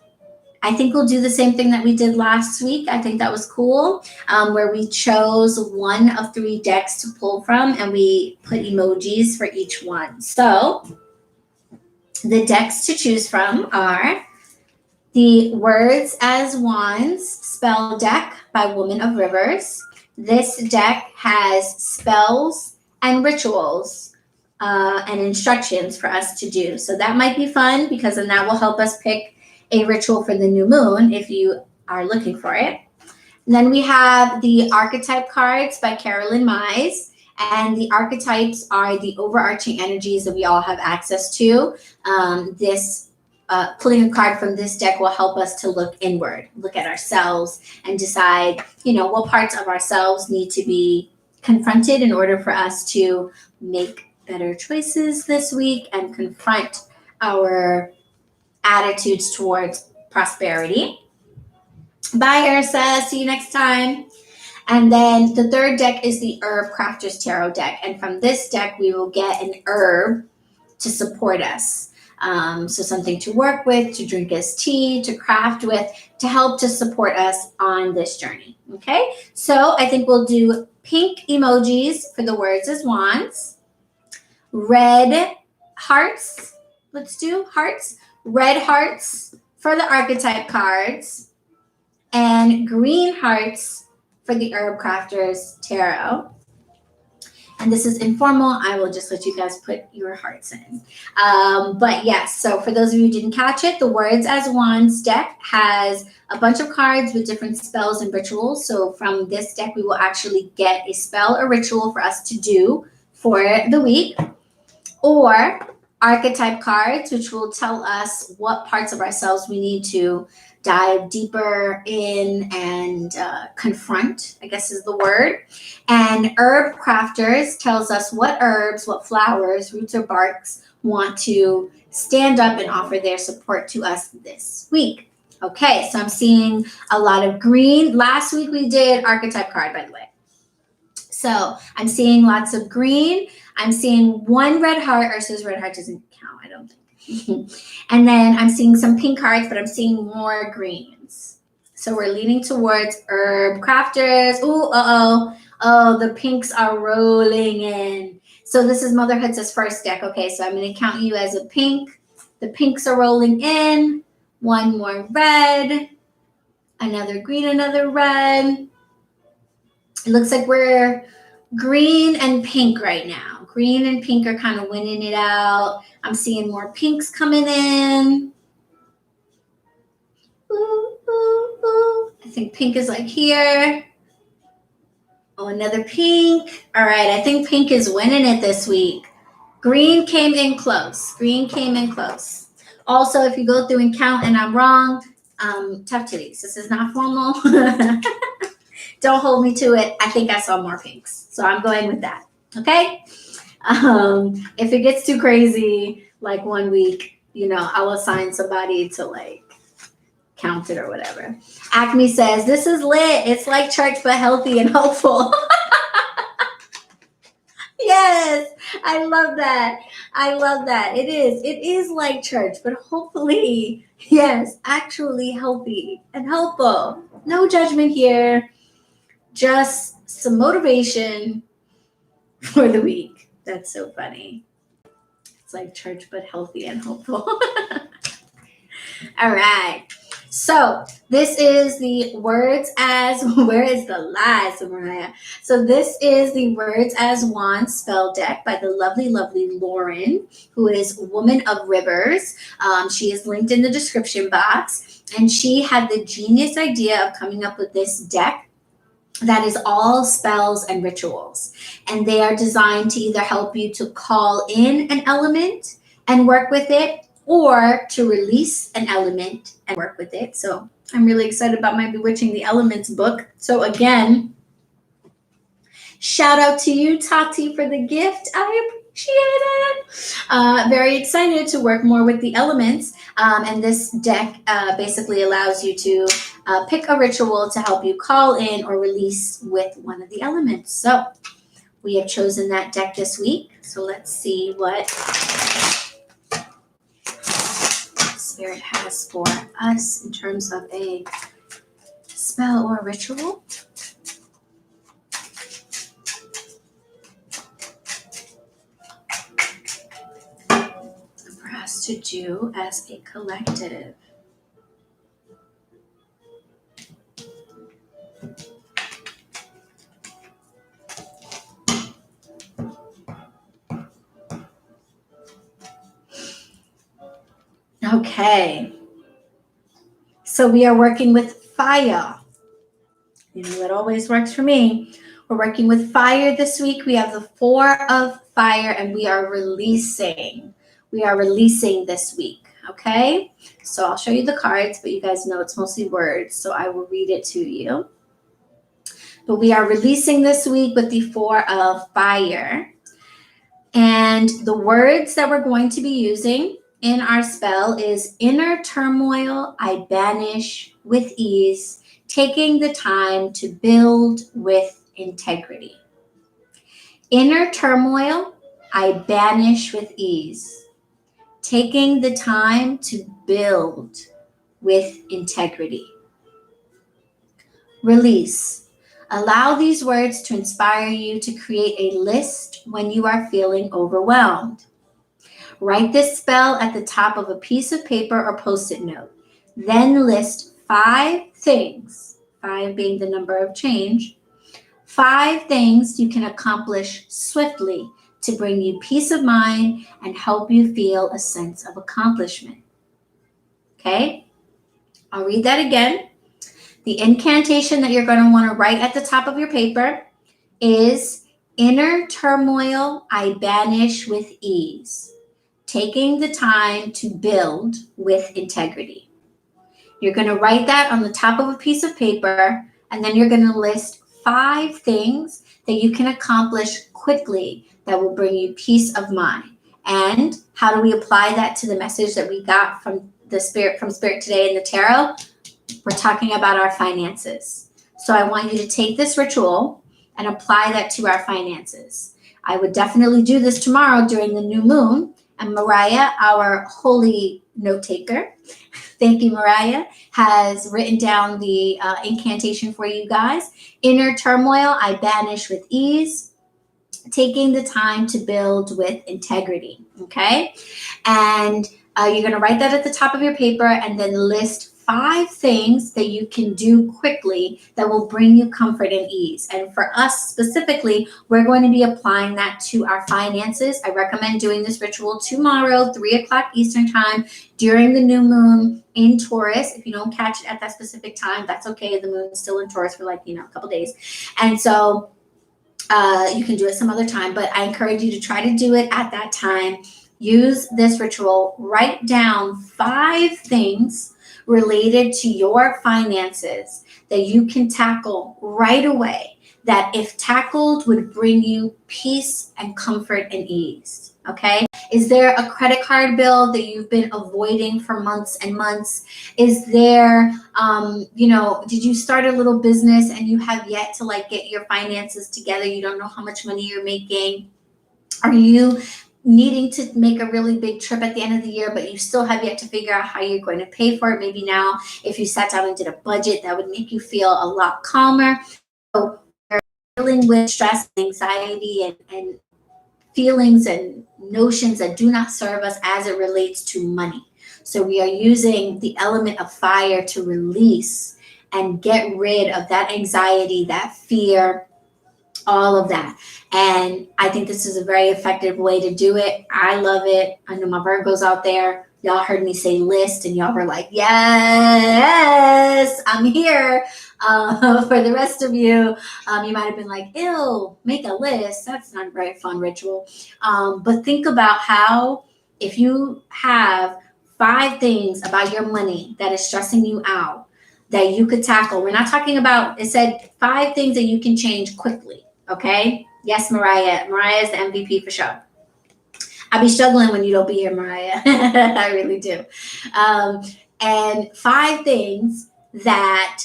I think we'll do the same thing that we did last week. I think that was cool, where we chose one of 3 decks to pull from and we put emojis for each one. So the decks to choose from are the Words as Wands spell deck by Woman of Rivers. This deck has spells and rituals and instructions for us to do. So that might be fun, because then that will help us pick a ritual for the new moon if you are looking for it. And then we have the archetype cards by Carolyn Mize. And the archetypes are the overarching energies that we all have access to. Pulling a card from this deck will help us to look inward, look at ourselves and decide, what parts of ourselves need to be confronted in order for us to make better choices this week and confront our attitudes towards prosperity. Bye, Ursa. See you next time. And then the third deck is the Herb Crafters Tarot deck. And from this deck, we will get an herb to support us. So something to work with, to drink as tea, to craft with, to help to support us on this journey. Okay, so I think we'll do pink emojis for the words as wands, red hearts. Let's do hearts, red hearts for the archetype cards, and green hearts for the Herb Crafters Tarot. And this is informal. I will just let you guys put your hearts in. But yes, so for those of you who didn't catch it, the Words as Wands deck has a bunch of cards with different spells and rituals. So from this deck, we will actually get a spell or ritual for us to do for the week. Or archetype cards, which will tell us what parts of ourselves we need to dive deeper in and confront, I guess is the word. And Herb Crafters tells us what herbs, what flowers, roots or barks want to stand up and offer their support to us this week. Okay, so I'm seeing a lot of green. Last week we did archetype card, by the way. So I'm seeing lots of green. I'm seeing one red heart. Ursa's red heart doesn't count, I don't think. And then I'm seeing some pink cards, but I'm seeing more greens. So we're leaning towards Herb Crafters. Ooh, oh, the pinks are rolling in. So this is Motherhood's first deck. Okay, so I'm going to count you as a pink. The pinks are rolling in. One more red. Another green, another red. It looks like we're green and pink right now. Green and pink are kind of winning it out. I'm seeing more pinks coming in. Ooh, ooh, ooh. I think pink is like here. Oh, another pink. All right, I think pink is winning it this week. Green came in close. Green came in close. Also, if you go through and count and I'm wrong, tough titties. This is not formal. Don't hold me to it. I think I saw more pinks. So I'm going with that. Okay? If it gets too crazy, like one week, I'll assign somebody to like count it or whatever. Acme says, this is lit. It's like church, but healthy and hopeful. Yes, I love that. I love that. It is. It is like church, but hopefully, yes, actually healthy and helpful. No judgment here. Just some motivation for the week. That's so funny. It's like church, but healthy and hopeful. All right. So this is the Words as, where is the lies, Mariah? So this is the Words as Wands spell deck by the lovely, lovely Lauren, who is Woman of Rivers. She is linked in the description box, and she had the genius idea of coming up with this deck that is all spells and rituals. And they are designed to either help you to call in an element and work with it, or to release an element and work with it. So I'm really excited about my Bewitching the Elements book. So again, shout out to you, Tati, for the gift. I appreciate it. Very excited to work more with the elements. And this deck basically allows you to pick a ritual to help you call in or release with one of the elements. So we have chosen that deck this week. So let's see what Spirit has for us in terms of a spell or ritual. For us to do as a collective. Okay, so we are working with fire. It always works for me. We're working with fire this week. We have the 4 of fire, and we are releasing. We are releasing this week, okay? So I'll show you the cards, but you guys know it's mostly words, so I will read it to you. But we are releasing this week with the 4 of fire. And the words that we're going to be using in our spell is inner turmoil I banish with ease, taking the time to build with integrity. Inner turmoil, I banish with ease. Taking the time to build with integrity. Release. Allow these words to inspire you to create a list when you are feeling overwhelmed. Write this spell at the top of a piece of paper or post-it note. Then list 5 things, 5 being the number of change, 5 things you can accomplish swiftly to bring you peace of mind and help you feel a sense of accomplishment. Okay? I'll read that again. The incantation that you're going to want to write at the top of your paper is inner turmoil I banish with ease, taking the time to build with integrity. You're going to write that on the top of a piece of paper, and then you're going to list 5 things that you can accomplish quickly that will bring you peace of mind. And how do we apply that to the message that we got from Spirit today in the tarot? We're talking about our finances. So I want you to take this ritual and apply that to our finances. I would definitely do this tomorrow during the new moon. And Mariah, our holy note taker, thank you, Mariah, has written down the incantation for you guys. Inner turmoil, I banish with ease, taking the time to build with integrity, okay? And you're going to write that at the top of your paper and then list 5 things that you can do quickly that will bring you comfort and ease. And for us specifically, we're going to be applying that to our finances. I recommend doing this ritual tomorrow, 3 o'clock Eastern time, during the new moon in Taurus. If you don't catch it at that specific time, that's okay. The moon's still in Taurus for a couple days. And so you can do it some other time, but I encourage you to try to do it at that time. Use this ritual. Write down 5 things related to your finances that you can tackle right away, that if tackled would bring you peace and comfort and ease. Okay? Is there a credit card bill that you've been avoiding for months and months? Is there, did you start a little business and you have yet to get your finances together? You don't know how much money you're making. Are you needing to make a really big trip at the end of the year, but you still have yet to figure out how you're going to pay for it? Maybe now, if you sat down and did a budget, that would make you feel a lot calmer. So you're dealing with stress, anxiety, and feelings and notions that do not serve us as it relates to money. So we are using the element of fire to release and get rid of that anxiety, that fear, all of that. And I think this is a very effective way to do it. I love it. I know my Virgos out there, y'all heard me say list and y'all were like, yes, I'm here. For the rest of you, you might have been like, ew, make a list. That's not a very fun ritual. But think about how if you have 5 things about your money that is stressing you out that you could tackle. We're not talking about, it said 5 things that you can change quickly. Okay. Yes, Mariah. Mariah is the MVP for sure. I be struggling when you don't be here, Mariah. I really do. And 5 things that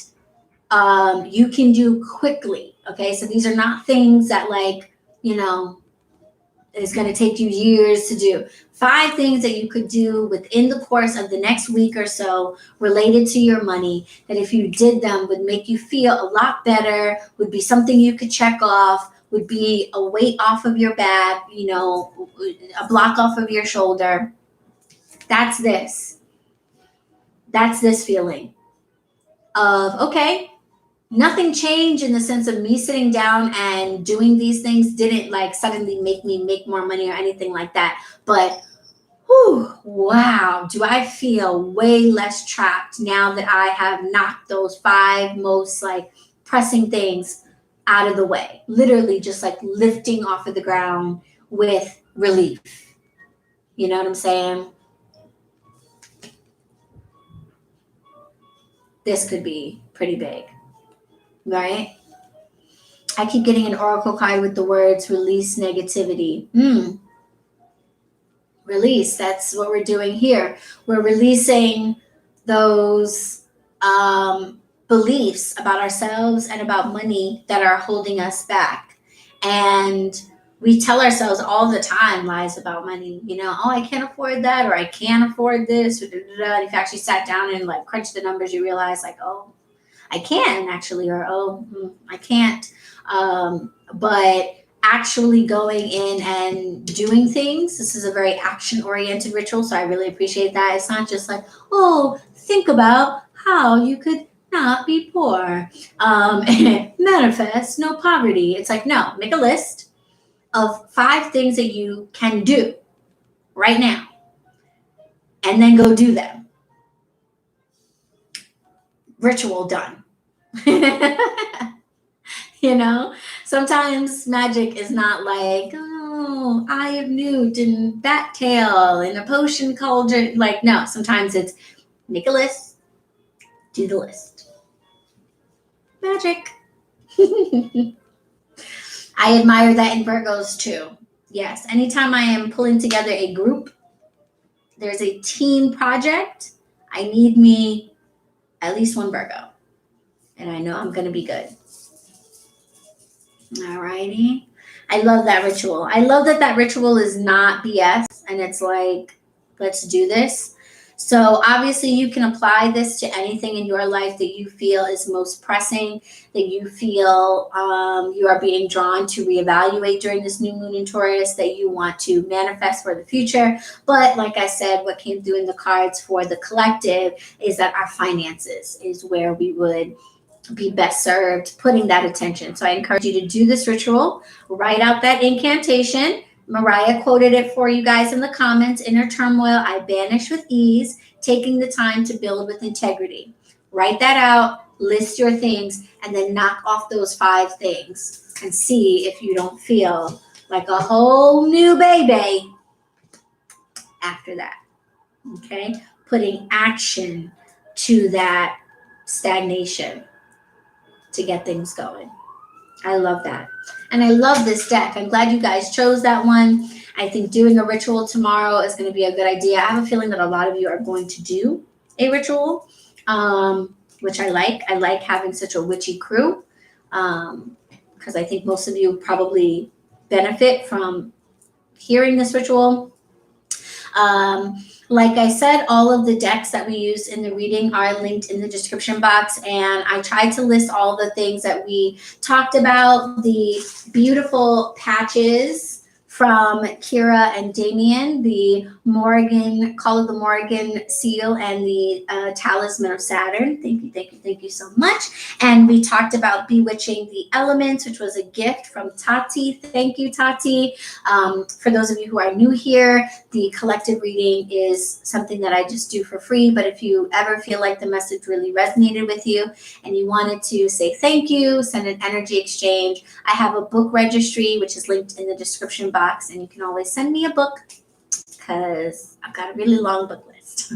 you can do quickly. Okay. So these are not things that it's going to take you years to do. 5 things that you could do within the course of the next week or so related to your money that if you did them would make you feel a lot better, would be something you could check off, would be a weight off of your back, a block off of your shoulder. That's this. That's this feeling of, okay, nothing changed in the sense of me sitting down and doing these things didn't suddenly make me make more money or anything like that. But wow, do I feel way less trapped now that I have knocked those 5 most pressing things out of the way. Literally just lifting off of the ground with relief. You know what I'm saying? This could be pretty big. Right? I keep getting an oracle card with the words release negativity. Release. That's what we're doing here. We're releasing those beliefs about ourselves and about money that are holding us back. And we tell ourselves all the time lies about money, oh, I can't afford that, or I can't afford this, or da, da, da. And if you actually sat down and like crunched the numbers, you realize like, oh, I can actually, or oh, I can't. But actually going in and doing things, this is a very action oriented ritual. So I really appreciate that. It's not just like, oh, think about how you could not be poor, manifest no poverty. It's like, no, make a list of 5 things that you can do right now and then go do them. Ritual done. Sometimes magic is not like, oh, eye of newt and bat tail and a potion cauldron. Like, no, sometimes it's make a list, do the list. Magic. I admire that in Virgos too. Yes, anytime I am pulling together a group, there's a team project, I need me at least one Virgo. And I know I'm going to be good. All righty. I love that ritual. I love that ritual is not BS and it's like, let's do this. So obviously you can apply this to anything in your life that you feel is most pressing, that you feel you are being drawn to reevaluate during this new moon in Taurus, that you want to manifest for the future. But like I said, what came through in the cards for the collective is that our finances is where we would be best served putting that attention. So I encourage you to do this ritual, write out that incantation. Mariah quoted it for you guys in the comments. Inner turmoil, I banish with ease, taking the time to build with integrity. Write that out, list your things, and then knock off those 5 things and see if you don't feel like a whole new baby after that. Okay? Putting action to that stagnation to get things going. I love that. And I love this deck. I'm glad you guys chose that one. I think doing a ritual tomorrow is going to be a good idea. I have a feeling that a lot of you are going to do a ritual, which I like. I like having such a witchy crew because I think most of you probably benefit from hearing this ritual. Like I said, all of the decks that we use in the reading are linked in the description box. And I tried to list all the things that we talked about, the beautiful patches from Kira and Damien, the Morgan, Call of the Morgan seal, and the Talisman of Saturn. Thank you so much. And we talked about bewitching the elements, which was a gift from Tati. Thank you, Tati. For those of you who are new here, the collective reading is something that I just do for free. But if you ever feel like the message really resonated with you and you wanted to say thank you, send an energy exchange, I have a book registry, which is linked in the description box. And you can always send me a book because I've got a really long book list.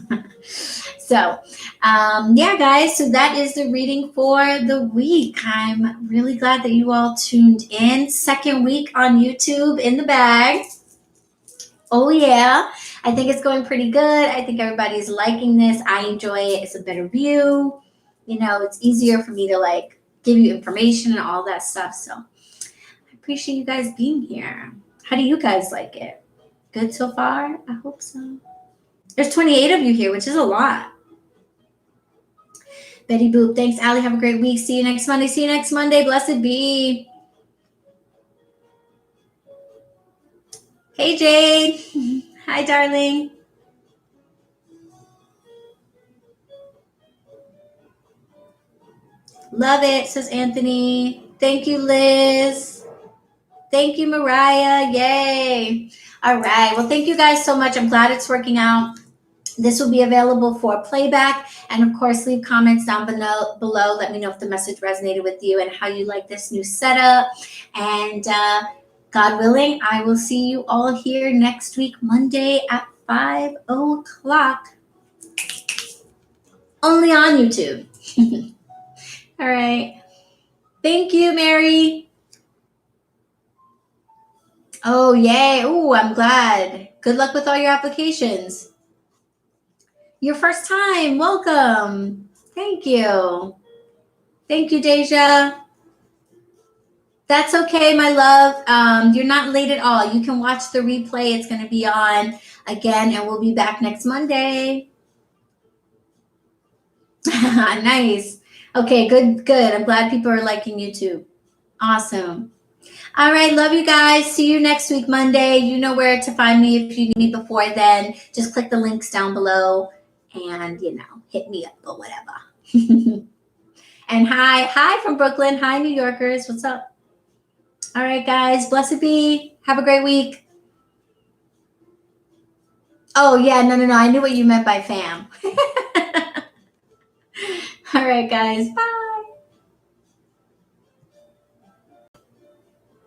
So, yeah, guys, so that is the reading for the week. I'm really glad that you all tuned in. 2nd week on YouTube in the bag. Oh, yeah. I think it's going pretty good. I think everybody's liking this. I enjoy it. It's a better view. It's easier for me to like give you information and all that stuff. So I appreciate you guys being here. How do you guys like it? Good so far? I hope so. There's 28 of you here, which is a lot. Betty Boop, thanks, Allie. Have a great week. See you next Monday. See you next Monday. Blessed be. Hey, Jade. Hi, darling. Love it, says Anthony. Thank you, Liz. Thank you, Mariah. Yay. All right. Well, thank you guys so much. I'm glad it's working out. This will be available for playback. And of course, leave comments down below. Let me know if the message resonated with you and how you like this new setup. And God willing, I will see you all here next week, Monday at 5:00. Only on YouTube. All right. Thank you, Mary. Oh, yay. Oh, I'm glad. Good luck with all your applications. Your first time. Welcome. Thank you. Thank you, Deja. That's okay, my love. You're not late at all. You can watch the replay. It's going to be on again, and we'll be back next Monday. Nice. Okay, good. I'm glad people are liking YouTube. Awesome. All right, love you guys. See you next week, Monday. You know where to find me if you need me before then. Just click the links down below and, hit me up or whatever. And hi from Brooklyn. Hi, New Yorkers. What's up? All right, guys. Blessed be. Have a great week. Oh, yeah. No. I knew what you meant by fam. All right, guys. Bye.